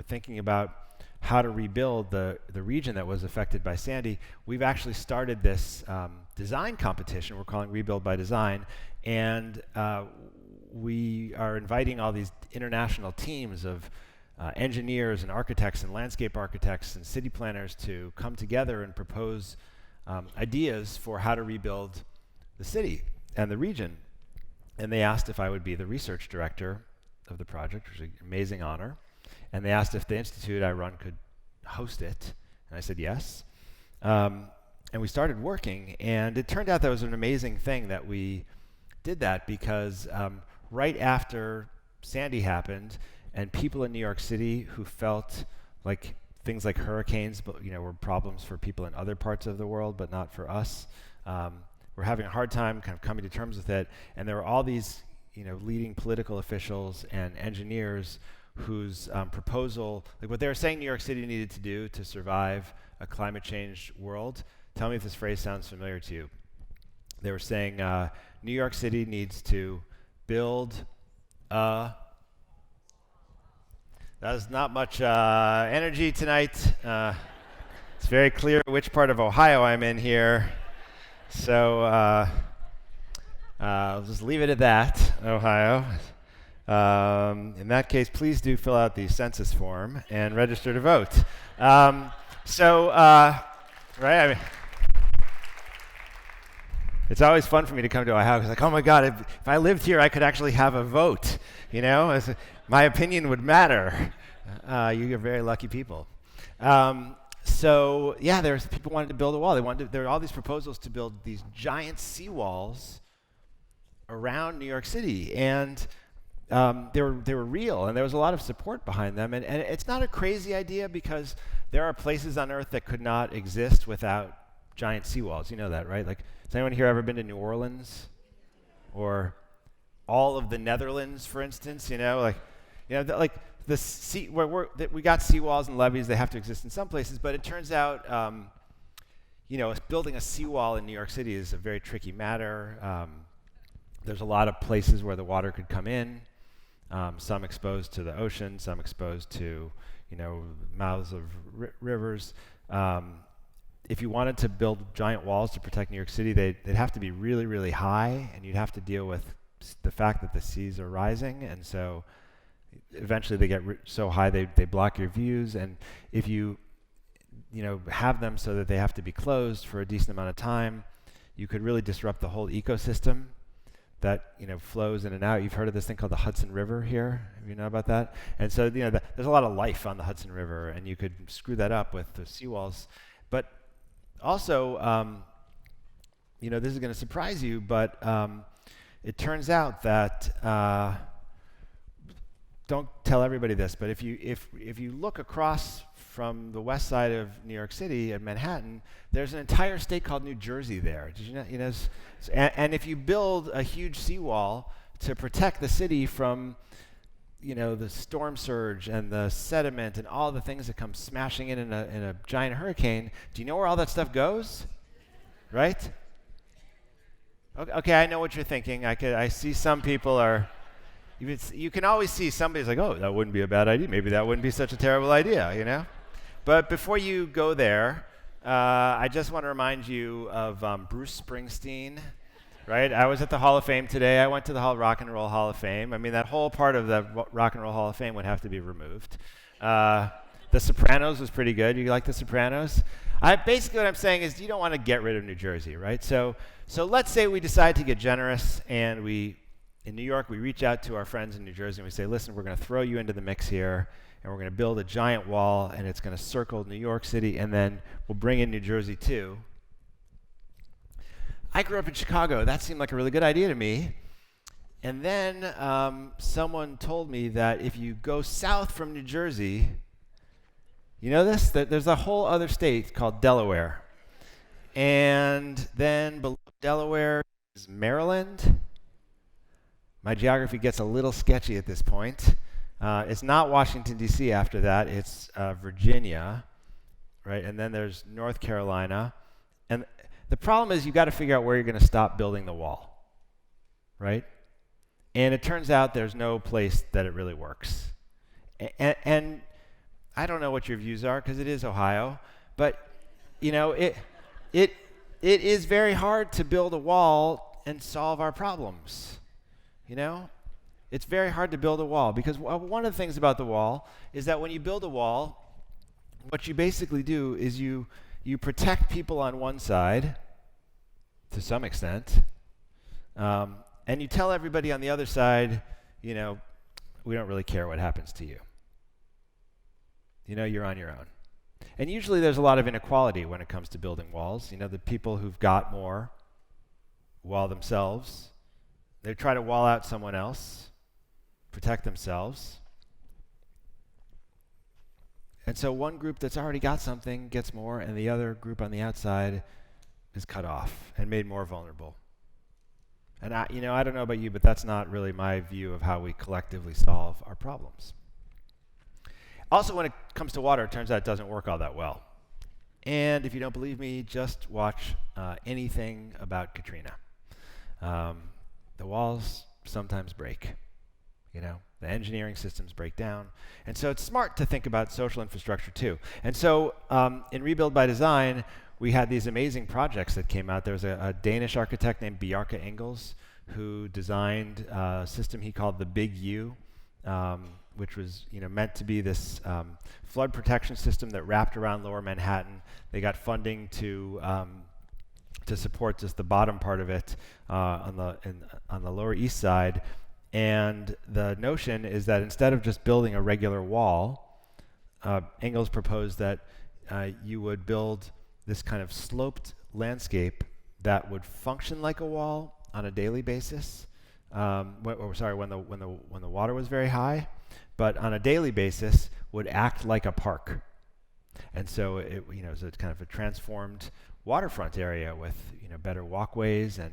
thinking about how to rebuild the region that was affected by Sandy. We've actually started this design competition we're calling Rebuild by Design, and we are inviting all these international teams of engineers and architects and landscape architects and city planners to come together and propose ideas for how to rebuild the city and the region. And they asked if I would be the research director of the project, which is an amazing honor. And they asked if the institute I run could host it. And I said yes. And we started working. And it turned out that was an amazing thing that we did that because right after Sandy happened, and people in New York City who felt like things like hurricanes, but were problems for people in other parts of the world, but not for us. We're having a hard time kind of coming to terms with it, and there were all these, leading political officials and engineers whose proposal, like what they were saying New York City needed to do to survive a climate change world. Tell me if this phrase sounds familiar to you. They were saying New York City needs to build a There's not much energy tonight. It's very clear which part of Ohio I'm in here. So I'll just leave it at that, Ohio. In that case, please do fill out the census form and register to vote. Right, I mean, it's always fun for me to come to Ohio because, like, oh my God, if I lived here, I could actually have a vote. You know, my opinion would matter. You're very lucky people. So yeah, there's people wanted to build a wall. There were all these proposals to build these giant seawalls around New York City, and they were real, and there was a lot of support behind them. And it's not a crazy idea because there are places on Earth that could not exist without giant seawalls. You know that, right? Like, has anyone here ever been to New Orleans or all of the Netherlands, for instance? You know, like, you know, like the sea where we got seawalls and levees. They have to exist in some places, but it turns out, you know, building a seawall in New York City is a very tricky matter. There's a lot of places where the water could come in. Some exposed to the ocean, some exposed to, you know, mouths of rivers. If you wanted to build giant walls to protect New York City, they'd have to be really, really high, and you'd have to deal with the fact that the seas are rising, and so eventually they get so high they block your views. And if you know, have them so that they have to be closed for a decent amount of time, you could really disrupt the whole ecosystem that, you know, flows in and out. You've heard of this thing called the Hudson River here? You know about that? And so, you know, there's a lot of life on the Hudson River, and you could screw that up with the seawalls. But also, you know, this is going to surprise you, but it turns out that don't tell everybody this, but if you look across from the west side of New York City at Manhattan, there's an entire state called New Jersey there. Did you know? You know, and if you build a huge seawall to protect the city from, you know, the storm surge and the sediment and all the things that come smashing in a giant hurricane, do you know where all that stuff goes? Right? Okay, I know what you're thinking. I see some people are. You can always see somebody's like, oh, that wouldn't be a bad idea. Maybe that wouldn't be such a terrible idea, you know? But before you go there, I just want to remind you of Bruce Springsteen, right? I was at the Hall of Fame today. I went to the Rock and Roll Hall of Fame. I mean, that whole part of the Rock and Roll Hall of Fame would have to be removed. The Sopranos was pretty good. You like The Sopranos? Basically what I'm saying is you don't want to get rid of New Jersey, right? So let's say we decide to get generous, and in New York, we reach out to our friends in New Jersey and we say, listen, we're going to throw you into the mix here, and we're going to build a giant wall, and it's going to circle New York City, and then we'll bring in New Jersey too. I grew up in Chicago. That seemed like a really good idea to me. And then someone told me that if you go south from New Jersey, you know this? There's a whole other state called Delaware. And then below Delaware is Maryland. My geography gets a little sketchy at this point. It's not Washington, D.C. after that. It's Virginia, right? And then there's North Carolina. And the problem is you've got to figure out where you're going to stop building the wall, right? And it turns out there's no place that it really works. And I don't know what your views are because it is Ohio, but, you know, it is very hard to build a wall and solve our problems. You know, it's very hard to build a wall because one of the things about the wall is that when you build a wall, what you basically do is you protect people on one side to some extent, and you tell everybody on the other side, you know, we don't really care what happens to you. You know, you're on your own. And usually there's a lot of inequality when it comes to building walls. You know, the people who've got more wall themselves. They try to wall out someone else, protect themselves. And so one group that's already got something gets more, and the other group on the outside is cut off and made more vulnerable. And I don't know about you, but that's not really my view of how we collectively solve our problems. Also, when it comes to water, it turns out it doesn't work all that well. And if you don't believe me, just watch anything about Katrina. The walls sometimes break, you know. The engineering systems break down. And so it's smart to think about social infrastructure too. And so in Rebuild by Design, we had these amazing projects that came out. There was a Danish architect named Bjarke Ingels who designed a system he called the Big U, which was meant to be this flood protection system that wrapped around Lower Manhattan. They got funding to support just the bottom part of it on the Lower East Side. And the notion is that instead of just building a regular wall, Engels proposed that you would build this kind of sloped landscape that would function like a wall on a daily basis. When the water was very high, but on a daily basis would act like a park. And so it was a kind of a transformed waterfront area with better walkways and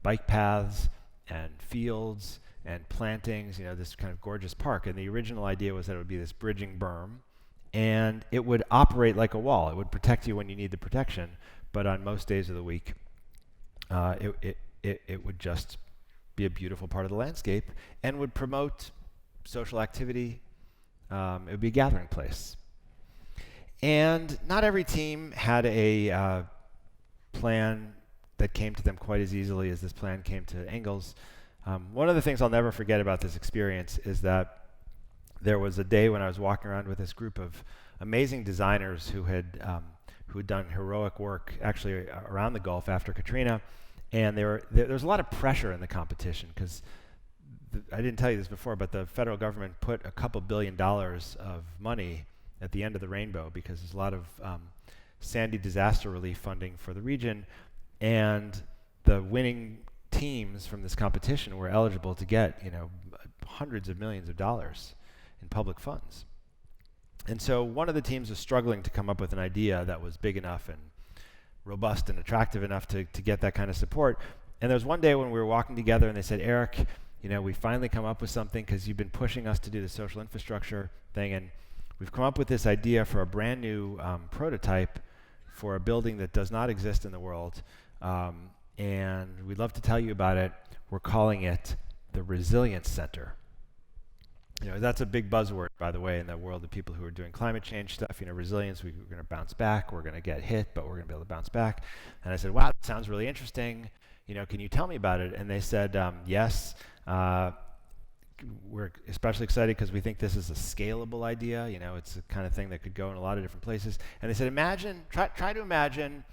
bike paths and fields and plantings, this kind of gorgeous park. And the original idea was that it would be this bridging berm, and it would operate like a wall. It would protect you when you need the protection, but on most days of the week, it would just be a beautiful part of the landscape and would promote social activity. It would be a gathering place. And not every team had a plan that came to them quite as easily as this plan came to Engels. One of the things I'll never forget about this experience is that there was a day when I was walking around with this group of amazing designers who had done heroic work actually around the Gulf after Katrina, and there was a lot of pressure in the competition because I didn't tell you this before, but the federal government put a couple $2 billion of money at the end of the rainbow because there's a lot of Sandy disaster relief funding for the region, and the winning teams from this competition were eligible to get hundreds of millions of dollars in public funds. And so one of the teams was struggling to come up with an idea that was big enough and robust and attractive enough to get that kind of support. And there was one day when we were walking together and they said, Eric, we finally come up with something because you've been pushing us to do the social infrastructure thing, and we've come up with this idea for a brand new prototype for a building that does not exist in the world. And we'd love to tell you about it. We're calling it the Resilience Center. That's a big buzzword, by the way, in the world of people who are doing climate change stuff. Resilience, we're going to bounce back. We're going to get hit, but we're going to be able to bounce back. And I said, wow, that sounds really interesting. Can you tell me about it? And they said, yes. We're especially excited because we think this is a scalable idea. It's the kind of thing that could go in a lot of different places. And they said, try to imagine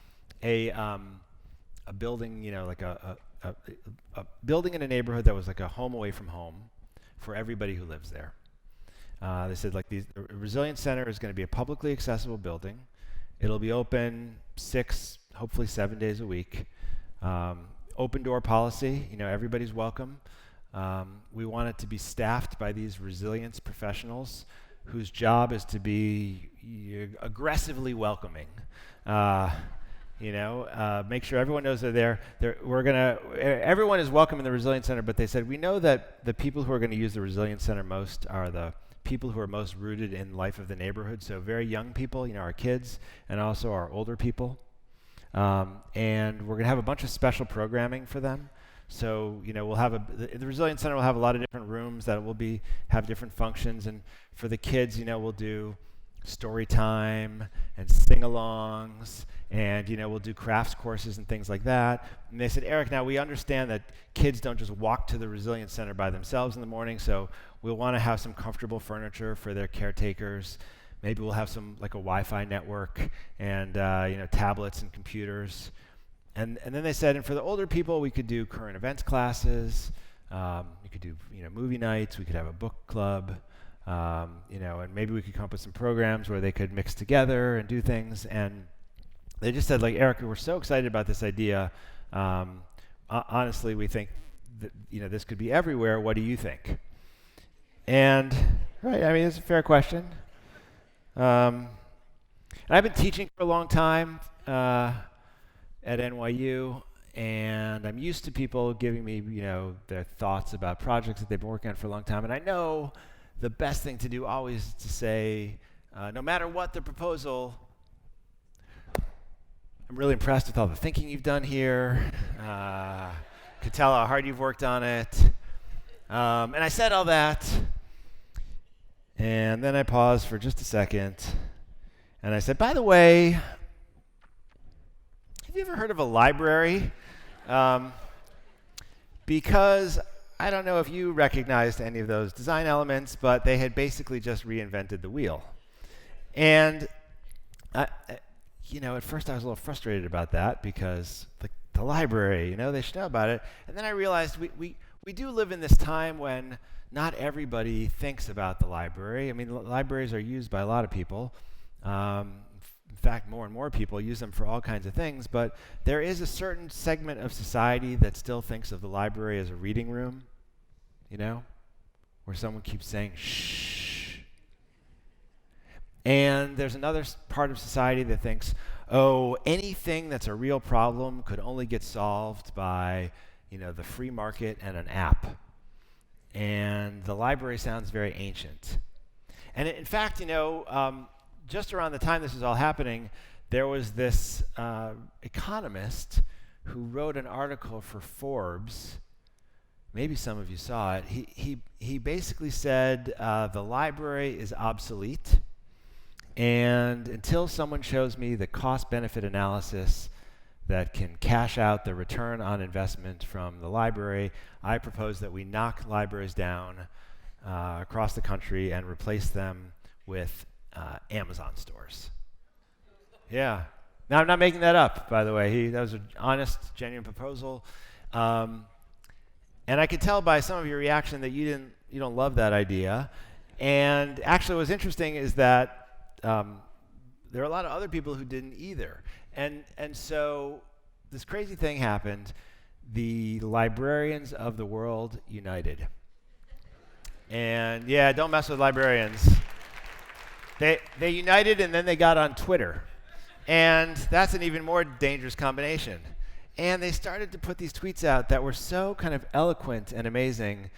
a building, like a building in a neighborhood that was like a home away from home for everybody who lives there. They said, the Resilience Center is going to be a publicly accessible building. It'll be open 6, hopefully 7 days a week. Open door policy, everybody's welcome. We want it to be staffed by these resilience professionals whose job is to be aggressively welcoming. Make sure everyone knows they're there. Everyone is welcome in the Resilience Center, but they said, we know that the people who are going to use the Resilience Center most are the people who are most rooted in life of the neighborhood. So very young people, our kids, and also our older people. And we're going to have a bunch of special programming for them. So, we'll have the Resilience Center will have a lot of different rooms that will have different functions. And for the kids, we'll do story time and sing-alongs, and we'll do crafts courses and things like that. And they said, Eric, now we understand that kids don't just walk to the Resilience Center by themselves in the morning, so we'll want to have some comfortable furniture for their caretakers. Maybe we'll have some like a Wi-Fi network and tablets and computers. And then they said, and for the older people, we could do current events classes. We could do movie nights. We could have a book club. And maybe we could come up with some programs where they could mix together and do things. And they just said, Eric, we're so excited about this idea. Honestly, we think that this could be everywhere. What do you think? And right, it's a fair question. And I've been teaching for a long time at NYU, and I'm used to people giving me, their thoughts about projects that they've been working on for a long time. And I know the best thing to do always is to say, no matter what the proposal, I'm really impressed with all the thinking you've done here. Could tell how hard you've worked on it. And I said all that, And then I paused for just a second, and I said, by the way, have you ever heard of a library? Because I don't know if you recognized any of those design elements, but they had basically just reinvented the wheel. And at first I was a little frustrated about that because the library, they should know about it. And then I realized we do live in this time when not everybody thinks about the library. I mean, libraries are used by a lot of people. In fact, more and more people use them for all kinds of things, but there is a certain segment of society that still thinks of the library as a reading room, where someone keeps saying, shh. And there's another part of society that thinks, oh, anything that's a real problem could only get solved by, the free market and an app. And the library sounds very ancient. And in fact, just around the time this was all happening, there was this economist who wrote an article for Forbes. Maybe some of you saw it. He basically said the library is obsolete, and until someone shows me the cost-benefit analysis that can cash out the return on investment from the library, I propose that we knock libraries down across the country and replace them with Amazon stores. Yeah. Now, I'm not making that up, by the way. That was an honest, genuine proposal. And I could tell by some of your reaction that you don't love that idea. And actually, what's interesting is that there are a lot of other people who didn't either. And so this crazy thing happened. The librarians of the world united. And yeah, don't mess with librarians. They united, and then they got on Twitter. And that's an even more dangerous combination. And they started to put these tweets out that were so kind of eloquent and amazing.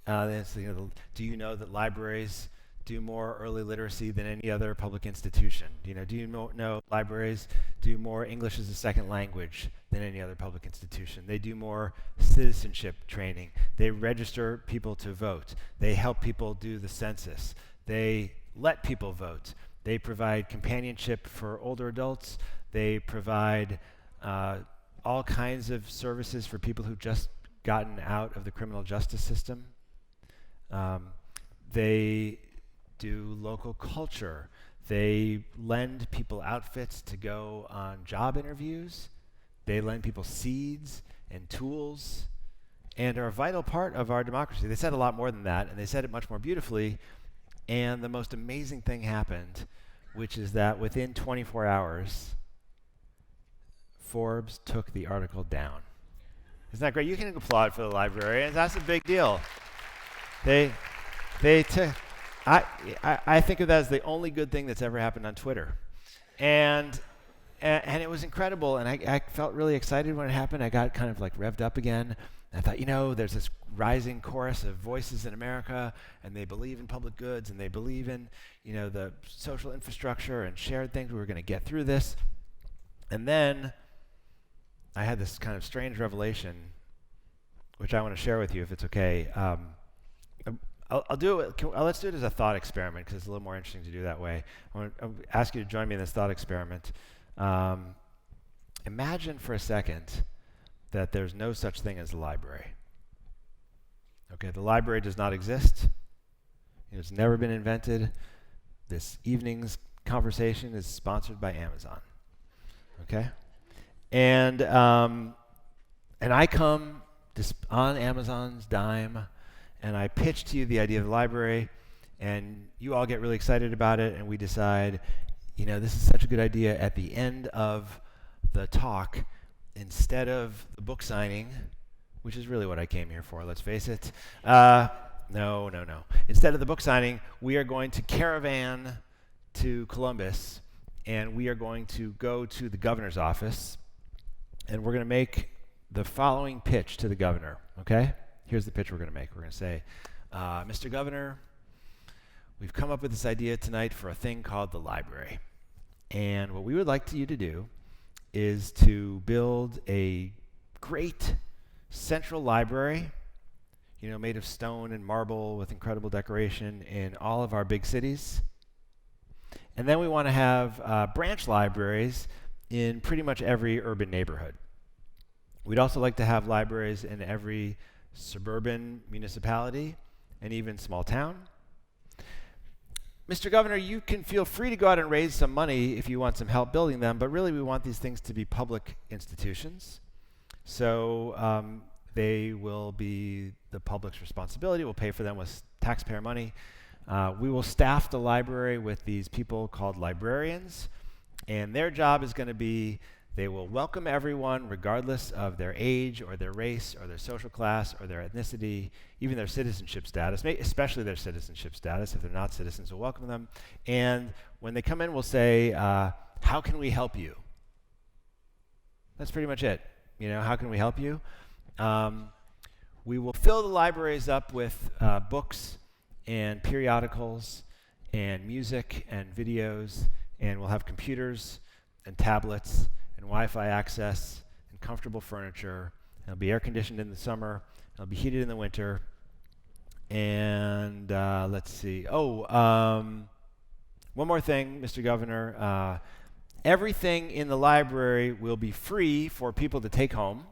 Do you know that libraries do more early literacy than any other public institution? Do you know libraries do more English as a second language than any other public institution? They do more citizenship training. They register people to vote. They help people do the census. They let people vote. They provide companionship for older adults. They provide all kinds of services for people who've just gotten out of the criminal justice system. They do local culture. They lend people outfits to go on job interviews. They lend people seeds and tools and are a vital part of our democracy. They said a lot more than that, and they said it much more beautifully. And the most amazing thing happened, which is that within 24 hours, Forbes took the article down. Isn't that great? You can applaud for the librarians. That's a big deal. They took. I think of that as the only good thing that's ever happened on Twitter, and it was incredible. And I felt really excited when it happened. I got kind of like revved up again. I thought, there's this rising chorus of voices in America, and they believe in public goods, and they believe in, the social infrastructure and shared things. We were going to get through this. And then I had this kind of strange revelation, which I want to share with you, if it's okay. I'll do it. Let's do it as a thought experiment, because it's a little more interesting to do that way. I'll ask you to join me in this thought experiment. Imagine for a second that there's no such thing as a library. Okay, the library does not exist. It's never been invented. This evening's conversation is sponsored by Amazon. Okay? And I come on Amazon's dime, and I pitch to you the idea of the library, and you all get really excited about it, and we decide, this is such a good idea. At the end of the talk, instead of the book signing, which is really what I came here for, let's face it. No. Instead of the book signing, we are going to caravan to Columbus, and we are going to go to the governor's office, and we're going to make the following pitch to the governor, okay? Here's the pitch we're going to make. We're going to say, Mr. Governor, we've come up with this idea tonight for a thing called the library. And what we would like you to do is to build a great central library, made of stone and marble with incredible decoration in all of our big cities. And then we want to have branch libraries in pretty much every urban neighborhood. We'd also like to have libraries in every suburban municipality and even small town. Mr. Governor, you can feel free to go out and raise some money if you want some help building them, but really we want these things to be public institutions. So they will be the public's responsibility. We'll pay for them with taxpayer money. We will staff the library with these people called librarians, and their job is going to be they will welcome everyone regardless of their age or their race or their social class or their ethnicity, even their citizenship status, especially their citizenship status. If they're not citizens, we'll welcome them. And when they come in, we'll say, how can we help you? That's pretty much it. How can we help you? We will fill the libraries up with books and periodicals and music and videos, and we'll have computers and tablets and Wi-Fi access and comfortable furniture. It'll be air conditioned in the summer. It'll be heated in the winter. And let's see. One more thing, Mr. Governor. Everything in the library will be free for people to take home.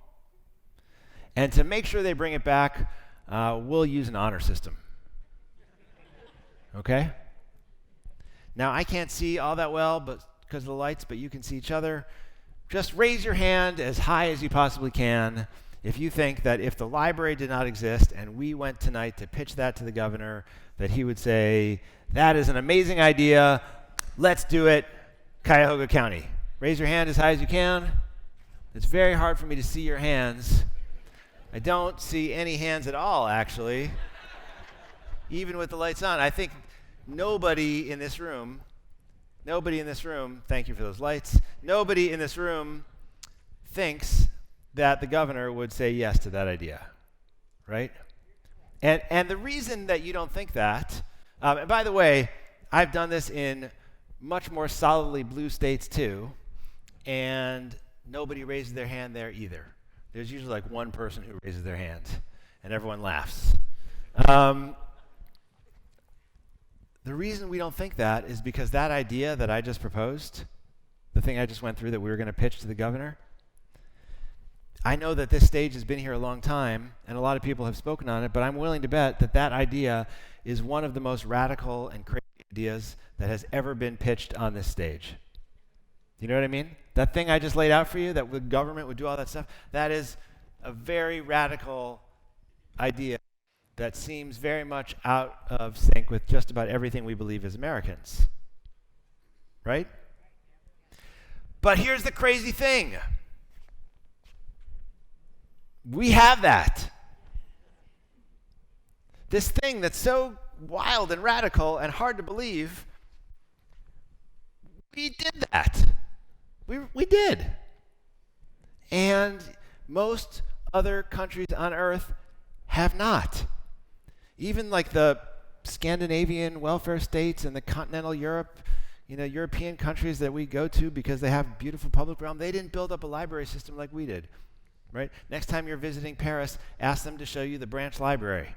And to make sure they bring it back, we'll use an honor system. Okay? Now, I can't see all that well because of the lights, but you can see each other. Just raise your hand as high as you possibly can if you think that if the library did not exist and we went tonight to pitch that to the governor, that he would say, that is an amazing idea, let's do it, Cuyahoga County. Raise your hand as high as you can. It's very hard for me to see your hands. I don't see any hands at all, actually, even with the lights on. I think nobody in this room, thank you for those lights, nobody in this room thinks that the governor would say yes to that idea, right? And the reason that you don't think that, and by the way, I've done this in much more solidly blue states too, and nobody raises their hand there either. There's usually like one person who raises their hand, and everyone laughs. The reason we don't think that is because that idea that I just proposed, the thing I just went through that we were going to pitch to the governor, I know that this stage has been here a long time, and a lot of people have spoken on it, but I'm willing to bet that that idea is one of the most radical and crazy ideas that has ever been pitched on this stage. You know what I mean? That thing I just laid out for you, that the government would do all that stuff, that is a very radical idea that seems very much out of sync with just about everything we believe as Americans. Right? But here's the crazy thing. We have that. This thing that's so wild and radical and hard to believe, we did that. We did. And most other countries on earth have not. Even like the Scandinavian welfare states and the continental Europe, European countries that we go to because they have beautiful public realm, they didn't build up a library system like we did, right? Next time you're visiting Paris, ask them to show you the branch library.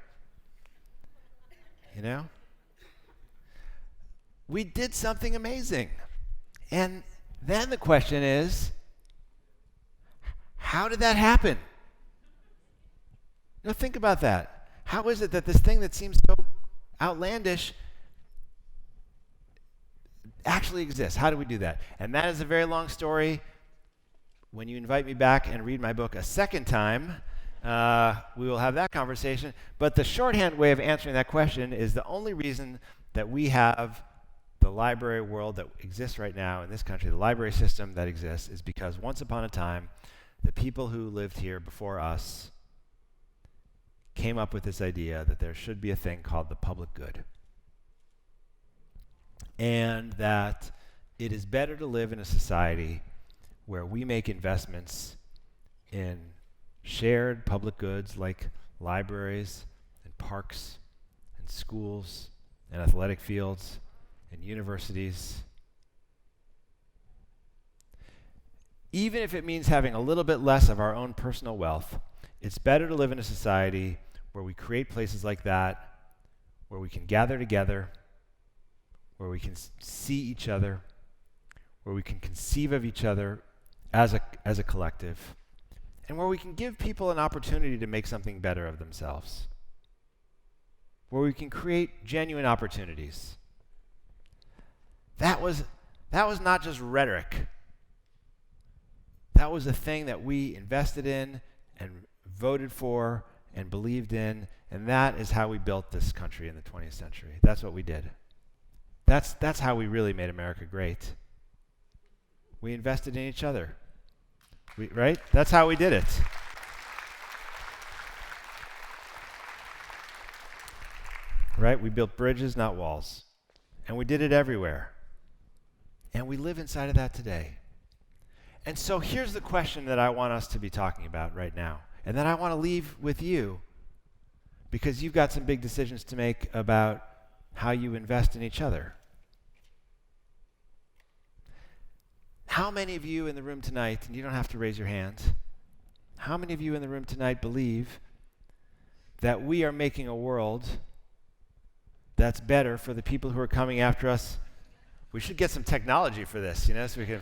We did something amazing. And then the question is, how did that happen? Think about that. How is it that this thing that seems so outlandish actually exists? How do we do that? And that is a very long story. When you invite me back and read my book a second time, we will have that conversation. But the shorthand way of answering that question is the only reason that we have the library world that exists right now in this country, the library system that exists, is because once upon a time, the people who lived here before us came up with this idea that there should be a thing called the public good. And that it is better to live in a society where we make investments in shared public goods like libraries and parks and schools and athletic fields and universities. Even if it means having a little bit less of our own personal wealth, it's better to live in a society where we create places like that, where we can gather together, where we can see each other, where we can conceive of each other as a collective, and where we can give people an opportunity to make something better of themselves, where we can create genuine opportunities. That was not just rhetoric. That was a thing that we invested in and voted for and believed in, and that is how we built this country in the 20th century. That's what we did. That's how we really made America great. We invested in each other. Right? That's how we did it. Right? We built bridges, not walls. And we did it everywhere. And we live inside of that today. And so here's the question that I want us to be talking about right now, and that I want to leave with you, because you've got some big decisions to make about how you invest in each other. How many of you in the room tonight, and you don't have to raise your hands, how many of you in the room tonight believe that we are making a world that's better for the people who are coming after us? We should get some technology for this, so we can...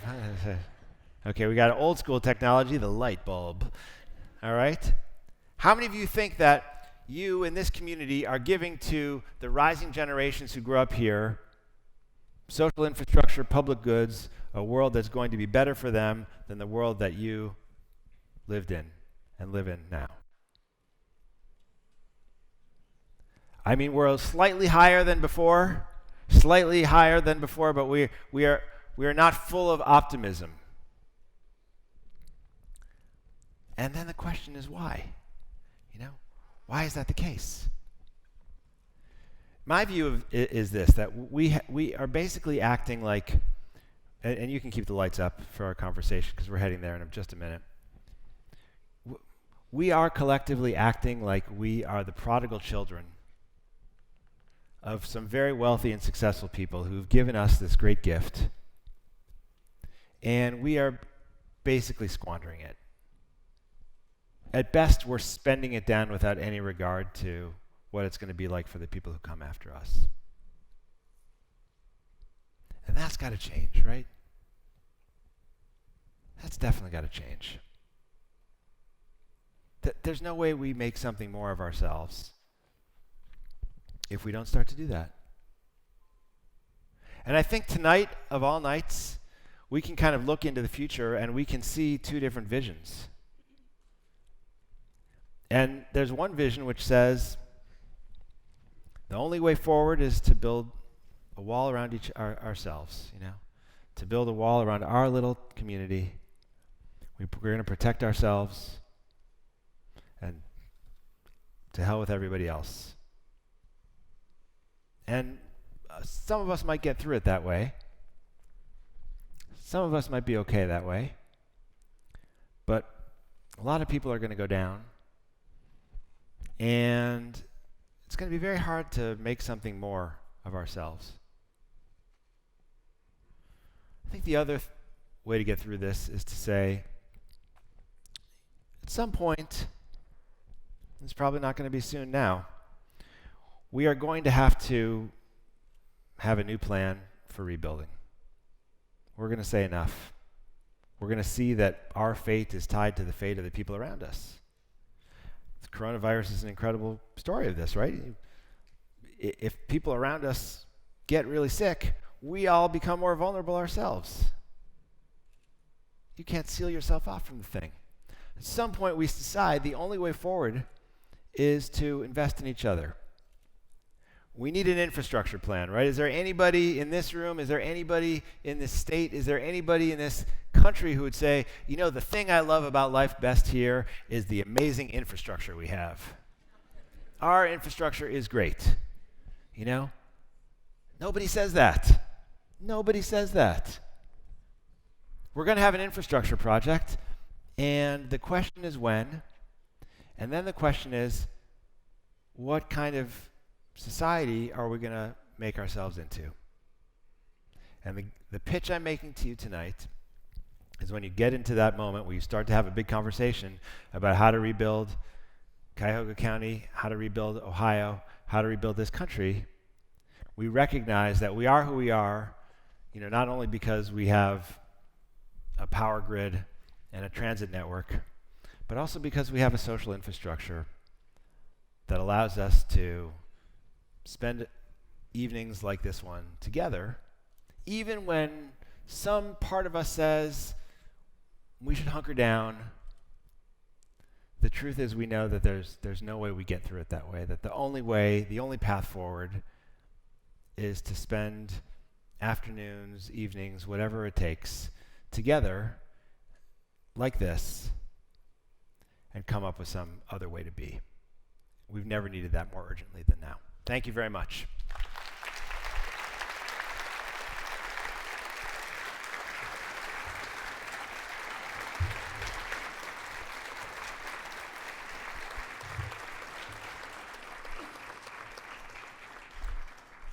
Okay, we got an old school technology, the light bulb. All right? How many of you think that you in this community are giving to the rising generations who grew up here social infrastructure, public goods, a world that's going to be better for them than the world that you lived in and live in now? I mean, we're slightly higher than before, but we are not full of optimism. And then the question is why? Why is that the case? My view is this, that we are basically acting like, and you can keep the lights up for our conversation because we're heading there in just a minute. We are collectively acting like we are the prodigal children of some very wealthy and successful people who've given us this great gift, and we are basically squandering it. At best, we're spending it down without any regard to what it's going to be like for the people who come after us. And that's got to change, right? That's definitely got to change. There's no way we make something more of ourselves if we don't start to do that. And I think tonight, of all nights, we can kind of look into the future and we can see two different visions. And there's one vision which says the only way forward is to build a wall around ourselves, to build a wall around our little community. We're going to protect ourselves, and to hell with everybody else. And some of us might get through it that way. Some of us might be okay that way. But a lot of people are going to go down. And it's going to be very hard to make something more of ourselves. I think the other way to get through this is to say, at some point, it's probably not going to be soon now, we are going to have a new plan for rebuilding. We're going to say enough. We're going to see that our fate is tied to the fate of the people around us. The coronavirus is an incredible story of this, right? If people around us get really sick, we all become more vulnerable ourselves. You can't seal yourself off from the thing. At some point, we decide the only way forward is to invest in each other. We need an infrastructure plan, right? Is there anybody in this room? Is there anybody in this state? Is there anybody in this country who would say, the thing I love about life best here is the amazing infrastructure we have. Our infrastructure is great. Nobody says that. Nobody says that. We're going to have an infrastructure project, and the question is when, and then the question is, what kind of society are we going to make ourselves into? And the pitch I'm making to you tonight is when you get into that moment where you start to have a big conversation about how to rebuild Cuyahoga County, how to rebuild Ohio, how to rebuild this country, we recognize that we are who we are, not only because we have a power grid and a transit network, but also because we have a social infrastructure that allows us to spend evenings like this one together, even when some part of us says we should hunker down. The truth is we know that there's no way we get through it that way, that the only path forward is to spend afternoons, evenings, whatever it takes, together like this and come up with some other way to be. We've never needed that more urgently than now. Thank you very much.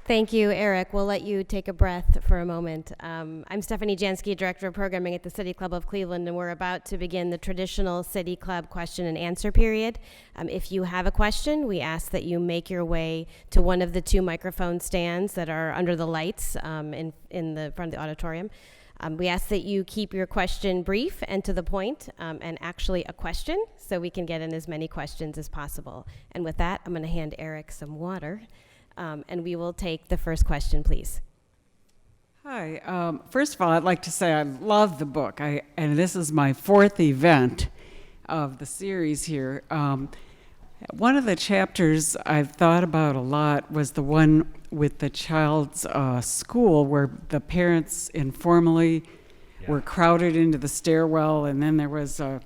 Thank you, Eric. We'll let you take a breath for a moment. I'm Stephanie Jansky, Director of Programming at the City Club of Cleveland, and we're about to begin the traditional City Club question and answer period. If you have a question, we ask that you make your way to one of the 2 microphone stands that are under the lights in the front of the auditorium. We ask that you keep your question brief and to the point, and actually a question, so we can get in as many questions as possible. And with that, I'm going to hand Eric some water. And we will take the first question, please. Hi. First of all, I'd like to say I love the book. And this is my 4th event of the series here. One of the chapters I've thought about a lot was the one with the child's school, where the parents informally were crowded into the stairwell, and then there was a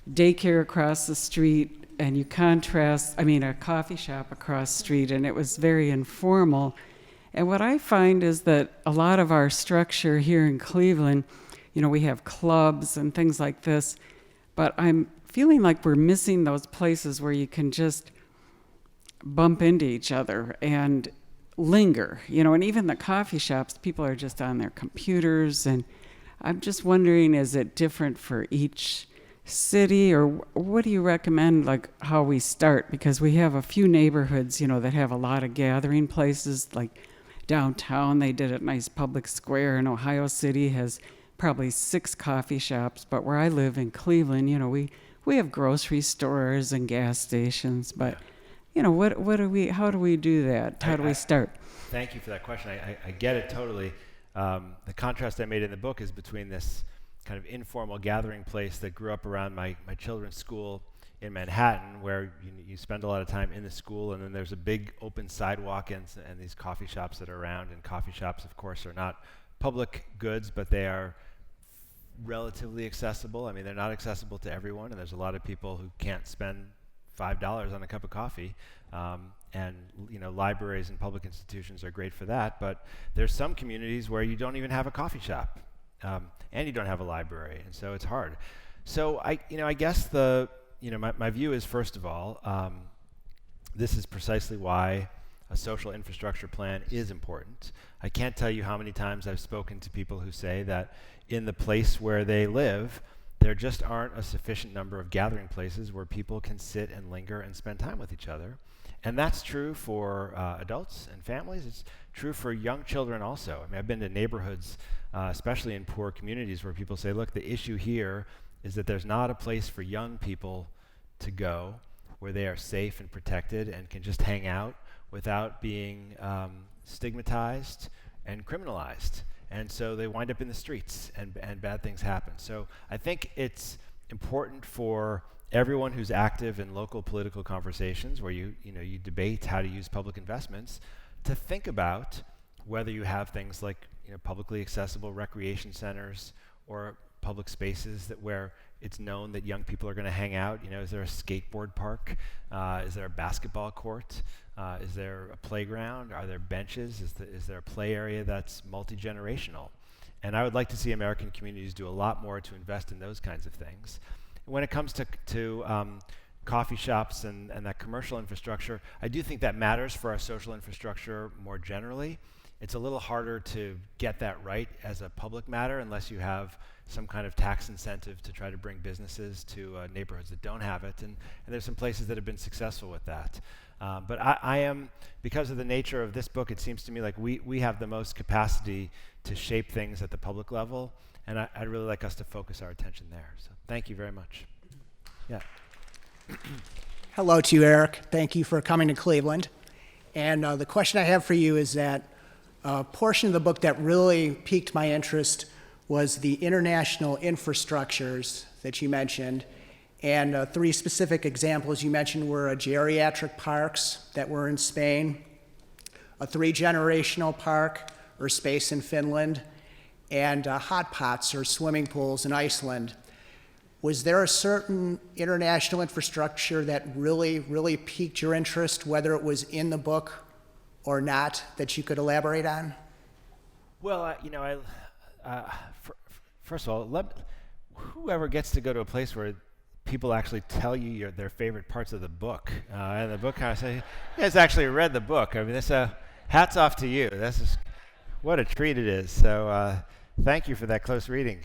daycare across the street. And you a coffee shop across the street, and it was very informal. And what I find is that a lot of our structure here in Cleveland, we have clubs and things like this, but I'm feeling like we're missing those places where you can just bump into each other and linger, and even the coffee shops, people are just on their computers, and I'm just wondering, is it different for each city, or what do you recommend, like how we start? Because we have a few neighborhoods, that have a lot of gathering places, like downtown, they did a nice public square, and Ohio City has probably 6 coffee shops, but where I live in Cleveland, we have grocery stores and gas stations, but how do we do that? How do we start? Thank you for that question. I get it totally. The contrast I made in the book is between this kind of informal gathering place that grew up around my children's school in Manhattan, where you spend a lot of time in the school, and then there's a big open sidewalk and these coffee shops that are around. And coffee shops, of course, are not public goods, but they are relatively accessible. I mean, they're not accessible to everyone, and there's a lot of people who can't spend $5 on a cup of coffee. And libraries and public institutions are great for that, but there's some communities where you don't even have a coffee shop. And you don't have a library, and so it's hard. So I guess my view is, first of all, this is precisely why a social infrastructure plan is important. I can't tell you how many times I've spoken to people who say that in the place where they live, there just aren't a sufficient number of gathering places where people can sit and linger and spend time with each other. And that's true for adults and families. It's true for young children also. I mean, I've been to neighborhoods, especially in poor communities, where people say, look, the issue here is that there's not a place for young people to go where they are safe and protected and can just hang out without being stigmatized and criminalized. And so they wind up in the streets, and bad things happen. So I think it's important for everyone who's active in local political conversations, where you debate how to use public investments, to think about whether you have things like publicly accessible recreation centers or public spaces where it's known that young people are going to hang out. Is there a skateboard park? Is there a basketball court? Is there a playground? Are there benches? Is there a play area that's multi-generational? And I would like to see American communities do a lot more to invest in those kinds of things. When it comes to coffee shops and that commercial infrastructure, I do think that matters for our social infrastructure more generally. It's a little harder to get that right as a public matter unless you have some kind of tax incentive to try to bring businesses to neighborhoods that don't have it. And there's some places that have been successful with that. But I am, because of the nature of this book, it seems to me like we have the most capacity to shape things at the public level. And I'd really like us to focus our attention there. So thank you very much. Yeah. Hello to you, Eric. Thank you for coming to Cleveland. And the question I have for you is that a portion of the book that really piqued my interest was the international infrastructures that you mentioned. And 3 specific examples you mentioned were geriatric parks that were in Spain, a 3-generational park or space in Finland, and hot pots or swimming pools in Iceland. Was there a certain international infrastructure that really piqued your interest, whether it was in the book or not, that you could elaborate on? Well, first of all, whoever gets to go to a place where people actually tell you their favorite parts of the book, and the book kind of say, "You guys actually read the book." I mean, hats off to you. What a treat it is. So thank you for that close reading.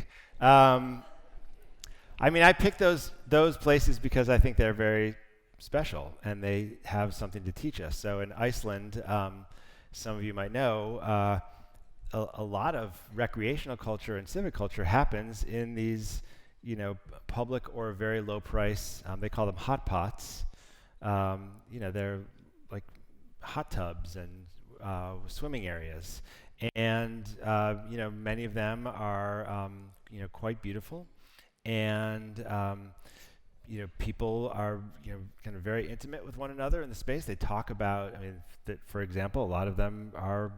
I mean, I picked those places because I think they're very special and they have something to teach us. So in Iceland, some of you might know, a lot of recreational culture and civic culture happens in these, public or very low price. They call them hot pots. They're like hot tubs and swimming areas, and many of them are quite beautiful, and people are kind of very intimate with one another in the space. They talk about, that, for example, a lot of them are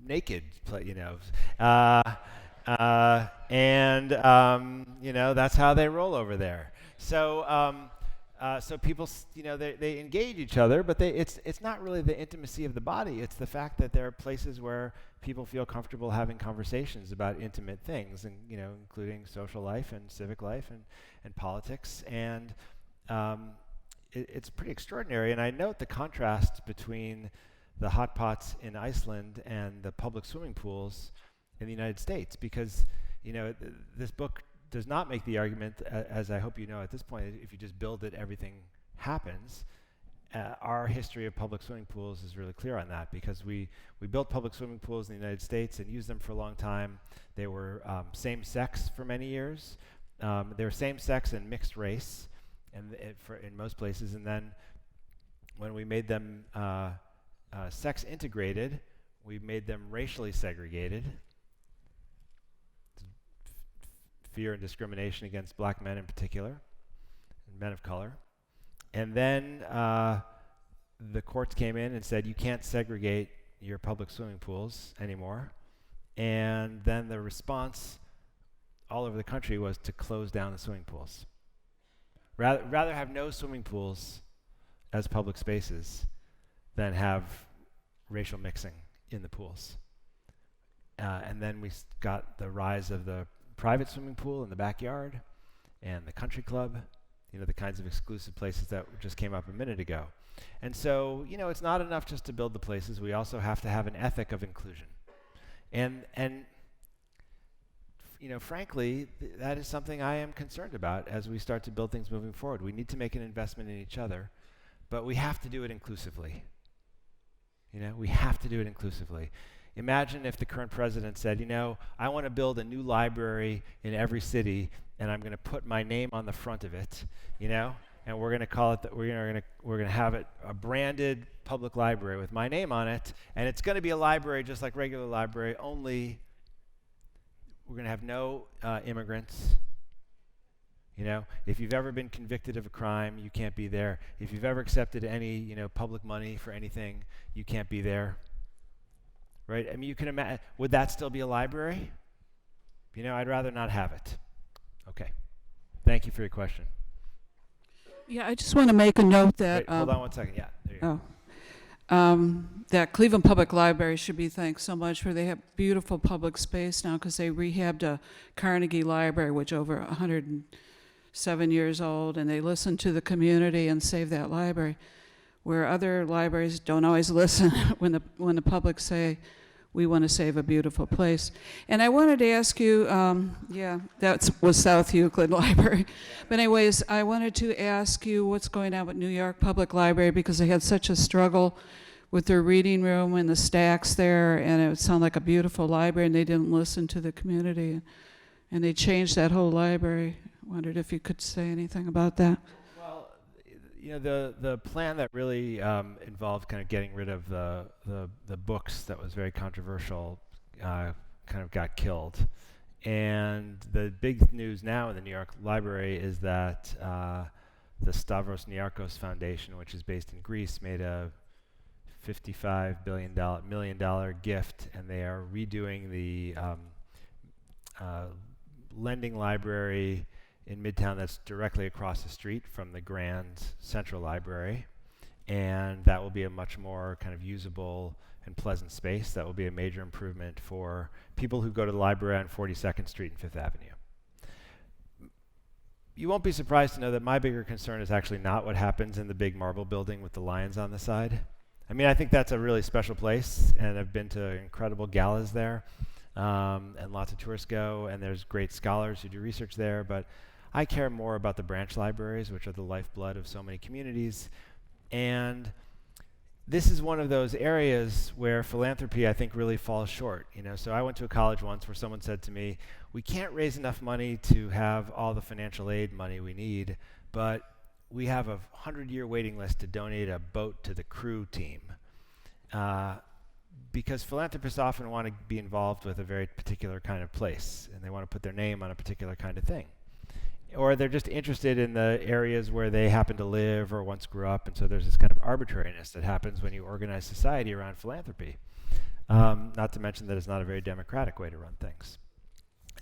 naked, that's how they roll over there. So people, they engage each other, but it's not really the intimacy of the body. It's the fact that there are places where people feel comfortable having conversations about intimate things, and including social life and civic life and politics. And it's pretty extraordinary. And I note the contrast between the hot pots in Iceland and the public swimming pools in the United States, because this book does not make the argument, as I hope you know at this point, if you just build it, everything happens. Our history of public swimming pools is really clear on that, because we built public swimming pools in the United States and used them for a long time. They were same-sex for many years. They were same-sex and mixed race, and in most places. And then when we made them sex integrated, we made them racially segregated. Fear and discrimination against black men in particular, and men of color. And then the courts came in and said, you can't segregate your public swimming pools anymore. And then the response all over the country was to close down the swimming pools. Rather have no swimming pools as public spaces than have racial mixing in the pools. And then we got the rise of the private swimming pool in the backyard and the country club, the kinds of exclusive places that just came up a minute ago. And so, it's not enough just to build the places. We also have to have an ethic of inclusion. And frankly, that is something I am concerned about as we start to build things moving forward. We need to make an investment in each other, but we have to do it inclusively. We have to do it inclusively. Imagine if the current president said, I want to build a new library in every city, and I'm going to put my name on the front of it, and we're going to call it, we're going to have it a branded public library with my name on it, and it's going to be a library just like regular library, only we're going to have no immigrants. If you've ever been convicted of a crime, you can't be there. If you've ever accepted any, public money for anything, you can't be there. Right? You can imagine, would that still be a library? I'd rather not have it. Okay. Thank you for your question. Yeah, I just want to make a note that... Wait, hold on one second. Yeah, there you go. That Cleveland Public Library should be thanked so much for they have beautiful public space now, because they rehabbed a Carnegie Library, which over 107 years old, and they listened to the community and saved that library. where other libraries don't always listen when the public say, we want to save a beautiful place. And I wanted to ask you, that was South Euclid Library. But anyways, I wanted to ask you what's going on with New York Public Library, because they had such a struggle with their reading room and the stacks there, and it would sound like a beautiful library, and they didn't listen to the community. And they changed that whole library. Wondered if you could say anything about that. Well, the plan that really involved kind of getting rid of the books that was very controversial kind of got killed. And the big news now in the New York Library is that the Stavros Niarchos Foundation, which is based in Greece, made a $55 million gift, and they are redoing the lending library in Midtown that's directly across the street from the Grand Central Library, and that will be a much more kind of usable and pleasant space. That will be a major improvement for people who go to the library on 42nd Street and Fifth Avenue. You won't be surprised to know that my bigger concern is actually not what happens in the big marble building with the lions on the side. I mean, I think that's a really special place, and I've been to incredible galas there, and lots of tourists go, and there's great scholars who do research there, but I care more about the branch libraries, which are the lifeblood of so many communities. And this is one of those areas where philanthropy, I think, really falls short. So I went to a college once where someone said to me, we can't raise enough money to have all the financial aid money we need, but we have a 100-year waiting list to donate a boat to the crew team. Because philanthropists often want to be involved with a very particular kind of place, and they want to put their name on a particular kind of thing. Or they're just interested in the areas where they happen to live or once grew up, and so there's this kind of arbitrariness that happens when you organize society around philanthropy. Not to mention that it's not a very democratic way to run things.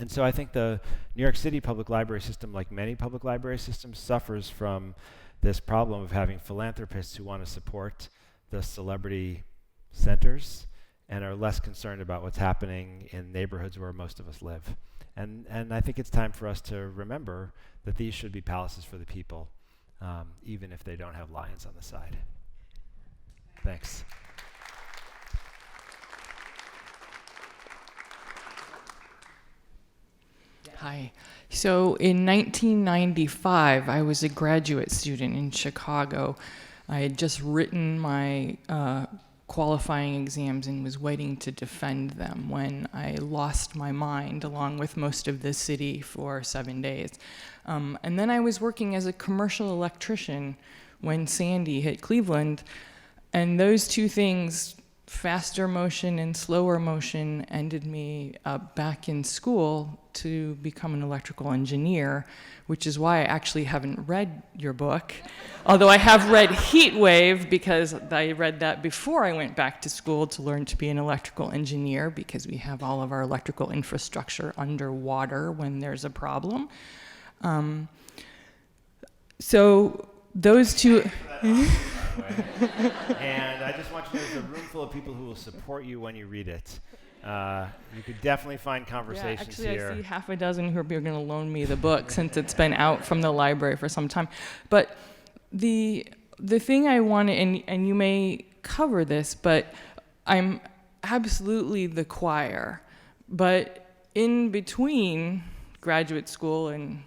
And so I think the New York City public library system, like many public library systems, suffers from this problem of having philanthropists who want to support the celebrity centers and are less concerned about what's happening in neighborhoods where most of us live. And I think it's time for us to remember that these should be palaces for the people, even if they don't have lions on the side. Thanks. Hi. So in 1995, I was a graduate student in Chicago. I had just written my qualifying exams and was waiting to defend them when I lost my mind along with most of the city for 7 days. And then I was working as a commercial electrician when Sandy hit Cleveland, and those two things, faster motion and slower motion, ended me up back in school to become an electrical engineer, which is why I actually haven't read your book. Although I have read Heat Wave, because I read that before I went back to school to learn to be an electrical engineer, because we have all of our electrical infrastructure underwater when there's a problem. So those two... And I just want you to know there's a room full of people who will support you when you read it. You could definitely find conversations here. I see half a dozen who are going to loan me the book since it's been out from the library for some time. But the thing I want to, and you may cover this, but I'm absolutely the choir. But in between graduate school and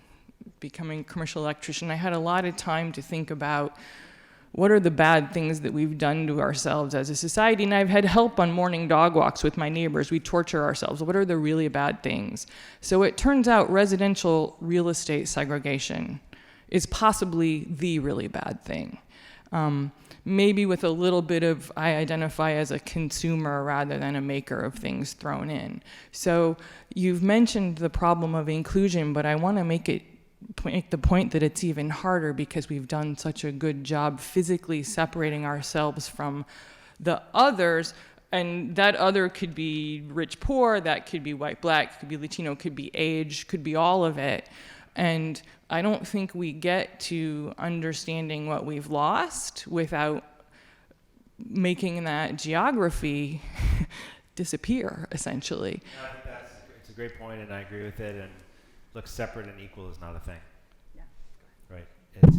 becoming a commercial electrician, I had a lot of time to think about what are the bad things that we've done to ourselves as a society? And I've had help on morning dog walks with my neighbors. We torture ourselves. What are the really bad things? So it turns out residential real estate segregation is possibly the really bad thing. Maybe with a little bit of I identify as a consumer rather than a maker of things thrown in. So you've mentioned the problem of inclusion, but I want to make the point that it's even harder because we've done such a good job physically separating ourselves from the others, and that other could be rich, poor, that could be white, black, could be Latino, could be age, could be all of it. And I don't think we get to understanding what we've lost without making that geography disappear, essentially. No, I think it's a great point, and I agree with it. And look, separate and equal is not a thing. Yeah. Right. It's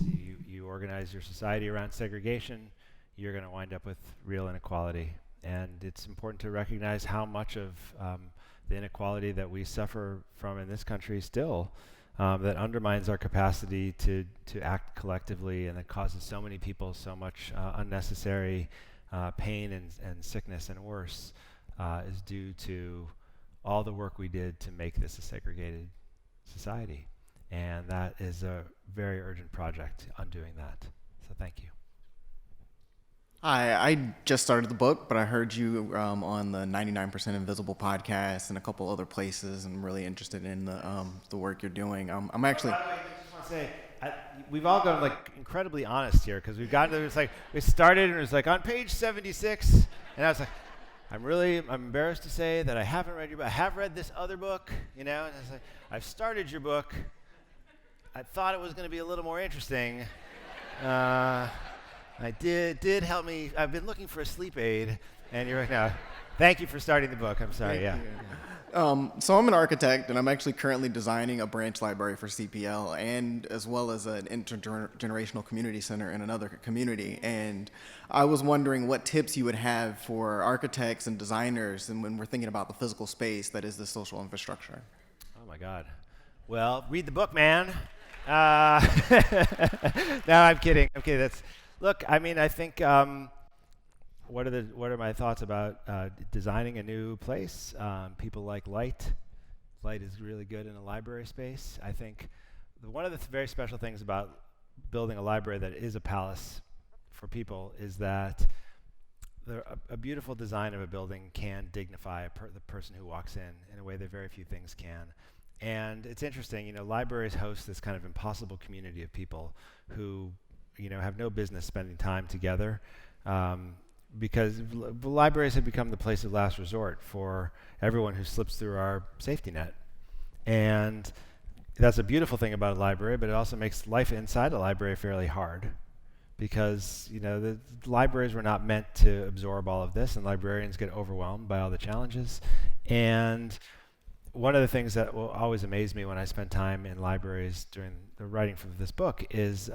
you organize your society around segregation. you're going to wind up with real inequality. And it's important to recognize how much of the inequality that we suffer from in this country still that undermines our capacity to act collectively, and that causes so many people so much unnecessary pain and sickness and worse, is due to all the work we did to make this a segregated society. And that is a very urgent project, undoing that. So thank you. Hi, I just started the book, but I heard you on the 99% Invisible podcast and a couple other places, and I'm really interested in the work you're doing. I'm actually... By the way, I just want to say, we've all gone like incredibly honest here, because we've gotten to, it's like, we started and it was like on page 76, and I was like, I'm embarrassed to say that I haven't read your book. I have read this other book, and I was like, I've started your book. I thought it was going to be a little more interesting. I did help me. I've been looking for a sleep aid, and you're right now. Thank you for starting the book. I'm sorry. Thank you. So I'm an architect, and I'm actually currently designing a branch library for CPL, and as well as an intergenerational community center in another community. And I was wondering what tips you would have for architects and designers, and when we're thinking about the physical space that is the social infrastructure. Oh my God. Well, read the book, man. No, I'm kidding. Look, I mean, I think. What are my thoughts about designing a new place? People like light. Light is really good in a library space. I think one of the very special things about building a library that is a palace for people is that a beautiful design of a building can dignify the person who walks in a way that very few things can. And it's interesting, libraries host this kind of impossible community of people who, have no business spending time together. Because libraries have become the place of last resort for everyone who slips through our safety net. And that's a beautiful thing about a library, but it also makes life inside a library fairly hard, because the libraries were not meant to absorb all of this, and librarians get overwhelmed by all the challenges. And one of the things that will always amaze me when I spend time in libraries during the writing for this book is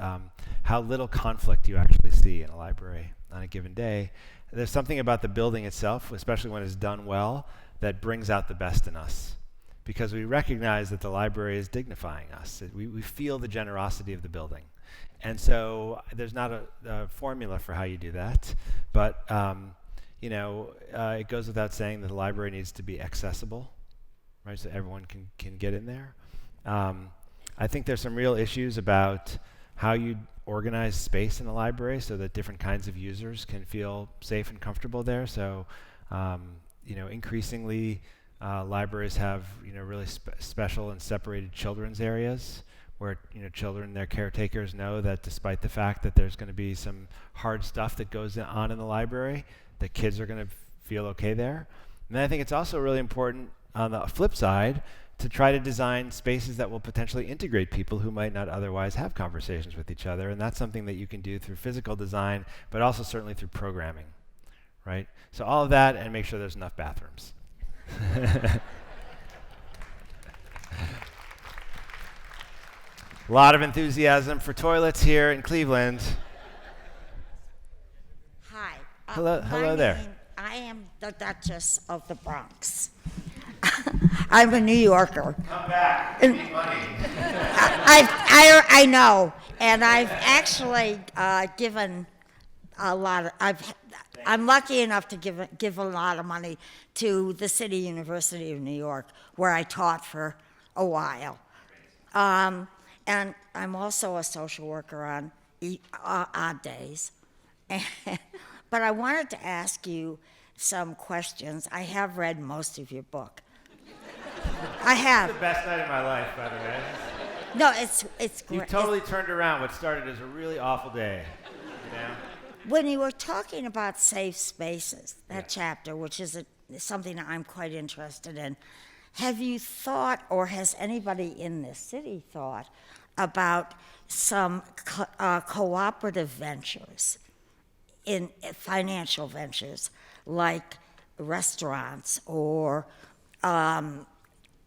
how little conflict you actually see in a library on a given day. There's something about the building itself, especially when it's done well, that brings out the best in us, because we recognize that the library is dignifying us. We feel the generosity of the building. And so there's not a formula for how you do that, but it goes without saying that the library needs to be accessible, right, so everyone can get in there. I think there's some real issues about how you organize space in a library so that different kinds of users can feel safe and comfortable there. So, increasingly, libraries have really special and separated children's areas where children, their caretakers know that despite the fact that there's going to be some hard stuff that goes on in the library, the kids are going to feel okay there. And then I think it's also really important on the flip side to try to design spaces that will potentially integrate people who might not otherwise have conversations with each other. And that's something that you can do through physical design, but also certainly through programming, right? So all of that, and make sure there's enough bathrooms. A lot of enthusiasm for toilets here in Cleveland. Hi. Hello there. I am the Duchess of the Bronx. I'm a New Yorker. Come back. And Need money. I know, and I've actually given a lot of. I'm lucky enough to give a lot of money to the City University of New York, where I taught for a while, and I'm also a social worker on odd days. But I wanted to ask you some questions. I have read most of your book. I have. It's the best night of my life, by the way. No, it's great. You totally turned around what started as a really awful day. When you were talking about safe spaces, that chapter, which is something that I'm quite interested in, have you thought, or has anybody in this city thought, about some cooperative ventures, in financial ventures, like restaurants or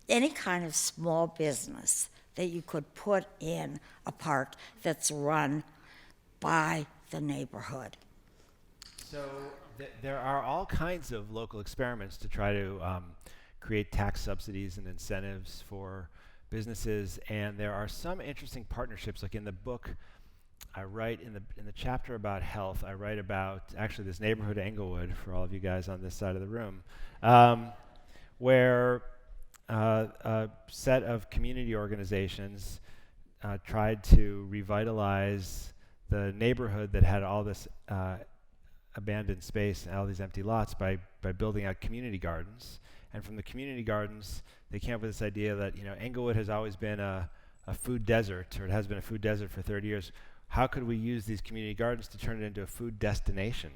any kind of small business that you could put in a park that's run by the neighborhood? So there are all kinds of local experiments to try to create tax subsidies and incentives for businesses, and there are some interesting partnerships. Like in the book, I write in the chapter about health, I write about actually this neighborhood, Englewood, for all of you guys on this side of the room, where a set of community organizations tried to revitalize the neighborhood that had all this abandoned space and all these empty lots by building out community gardens. And from the community gardens, they came up with this idea that, Englewood has always been a food desert, or it has been a food desert for 30 years. How could we use these community gardens to turn it into a food destination?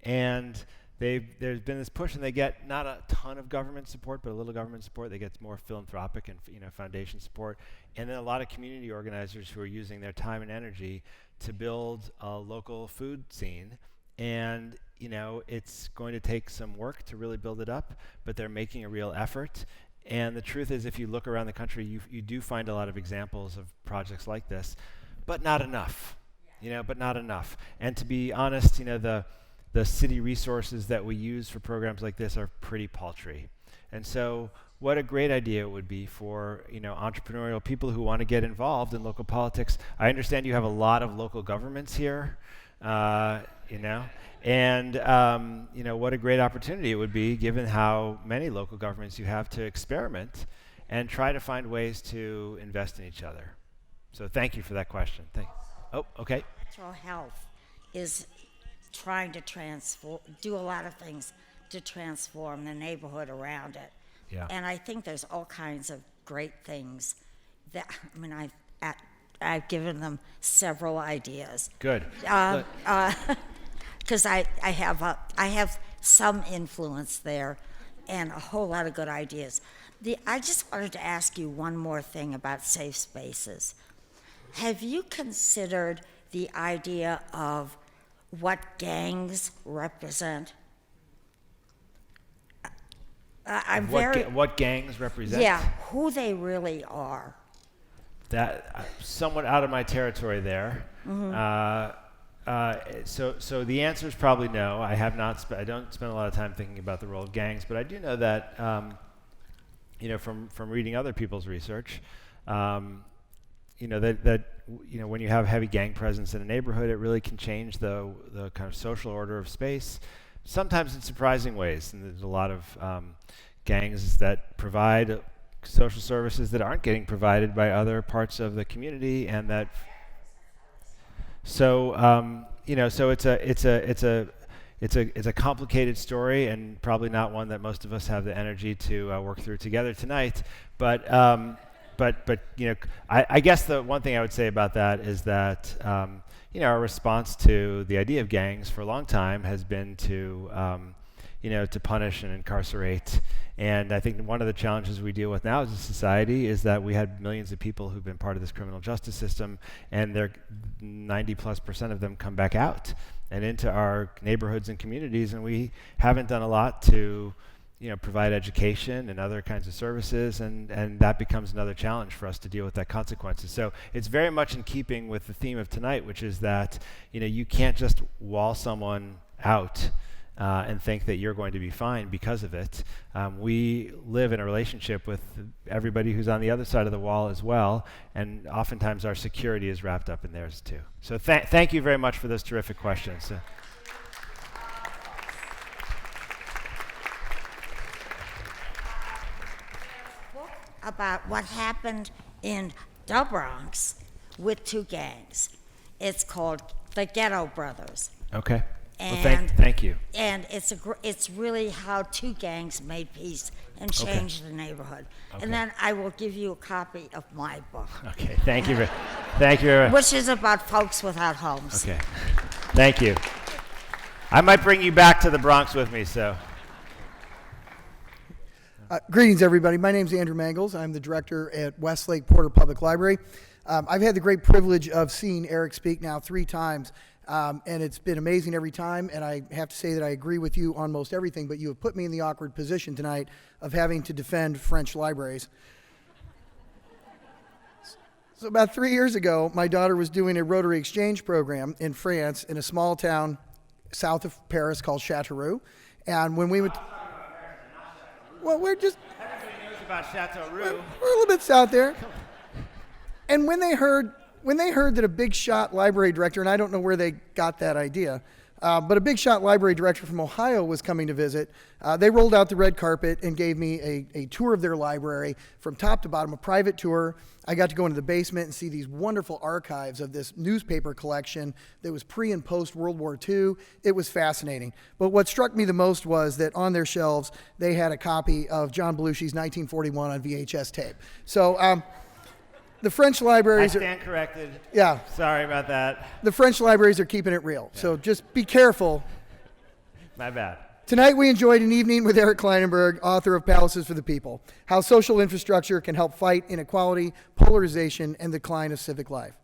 And there's been this push, and they get not a ton of government support, but a little government support. They get more philanthropic and foundation support, and then a lot of community organizers who are using their time and energy to build a local food scene. And it's going to take some work to really build it up, but they're making a real effort. And the truth is, if you look around the country, you do find a lot of examples of projects like this, but not enough. But not enough. And to be honest, the city resources that we use for programs like this are pretty paltry. And so what a great idea it would be for entrepreneurial people who want to get involved in local politics. I understand you have a lot of local governments here, and what a great opportunity it would be, given how many local governments you have, to experiment and try to find ways to invest in each other. So thank you for that question. Oh, okay. Natural health is trying to do a lot of things to transform the neighborhood around it. Yeah. And I think there's all kinds of great things that, I've given them several ideas. Good. Because I have some influence there and a whole lot of good ideas. I just wanted to ask you one more thing about safe spaces. Have you considered the idea of what gangs represent? What gangs represent? Yeah, who they really are. That somewhat out of my territory there. Mm-hmm. So the answer is probably no. I have not. I don't spend a lot of time thinking about the role of gangs, but I do know that from reading other people's research, that when you have heavy gang presence in a neighborhood, it really can change the kind of social order of space, sometimes in surprising ways. And there's a lot of gangs that provide social services that aren't getting provided by other parts of the community, and that. So it's a complicated story, and probably not one that most of us have the energy to work through together tonight. But I guess the one thing I would say about that is that our response to the idea of gangs for a long time has been to punish and incarcerate. And I think one of the challenges we deal with now as a society is that we had millions of people who've been part of this criminal justice system, and 90+% of them come back out and into our neighborhoods and communities, and we haven't done a lot to provide education and other kinds of services, and that becomes another challenge for us to deal with that consequences. So it's very much in keeping with the theme of tonight, which is that you can't just wall someone out and think that you're going to be fine because of it. We live in a relationship with everybody who's on the other side of the wall as well, and oftentimes our security is wrapped up in theirs too. So thank you very much for those terrific questions. About what happened in the Bronx with two gangs. It's called the Ghetto Brothers. Okay. And thank you. And it's really how two gangs made peace and changed the neighborhood. Okay. And then I will give you a copy of my book. Okay, thank you very much. Which is about folks without homes. Okay, thank you. I might bring you back to the Bronx with me, so. Greetings, everybody. My name is Andrew Mangles. I'm the director at Westlake Porter Public Library. I've had the great privilege of seeing Eric speak now 3 times, and it's been amazing every time, and I have to say that I agree with you on most everything, but you have put me in the awkward position tonight of having to defend French libraries. So about 3 years ago, my daughter was doing a Rotary exchange program in France in a small town south of Paris called Châteauroux. And when we went, well, we're just, Everybody knows about Châteauroux. we're a little bit south there. And when they heard that a big shot library director, and I don't know where they got that idea, but a big shot library director from Ohio was coming to visit, they rolled out the red carpet and gave me a tour of their library from top to bottom, a private tour. I got to go into the basement and see these wonderful archives of this newspaper collection that was pre and post World War II. It was fascinating. But what struck me the most was that on their shelves, they had a copy of John Belushi's 1941 on VHS tape. So the French libraries I stand corrected. Yeah. Sorry about that. The French libraries are keeping it real. So just be careful. My bad. Tonight we enjoyed an evening with Eric Klinenberg, author of Palaces for the People, How Social Infrastructure Can Help Fight Inequality, Polarization, and Decline of Civic Life.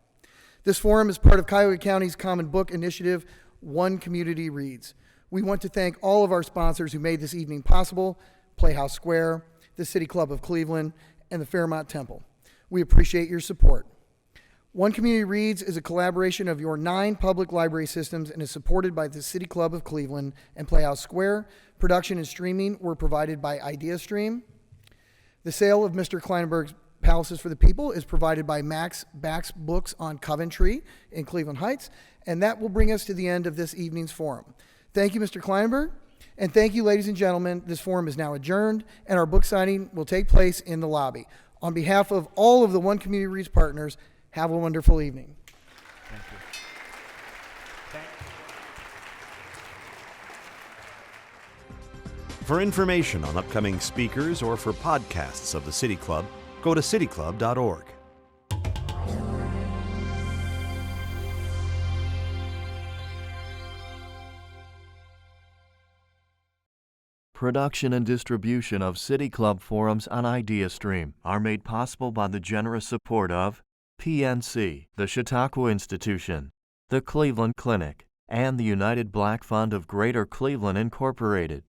This forum is part of Cuyahoga County's Common Book Initiative, One Community Reads. We want to thank all of our sponsors who made this evening possible, Playhouse Square, the City Club of Cleveland, and the Fairmont Temple. We appreciate your support. One Community Reads is a collaboration of your 9 public library systems and is supported by the City Club of Cleveland and Playhouse Square. Production and streaming were provided by ideastream. The sale of Mr. Klinenberg's Palaces for the People is provided by Max Bax Books on Coventry in Cleveland Heights, and that will bring us to the end of this evening's forum. Thank you, Mr. Klinenberg, and thank you, ladies and gentlemen. This forum is now adjourned, and our book signing will take place in the lobby. On behalf of all of the One Community Reads partners, have a wonderful evening. Thank you. For information on upcoming speakers or for podcasts of the City Club, go to cityclub.org. Production and distribution of City Club forums on ideastream are made possible by the generous support of PNC, the Chautauqua Institution, the Cleveland Clinic, and the United Black Fund of Greater Cleveland Incorporated.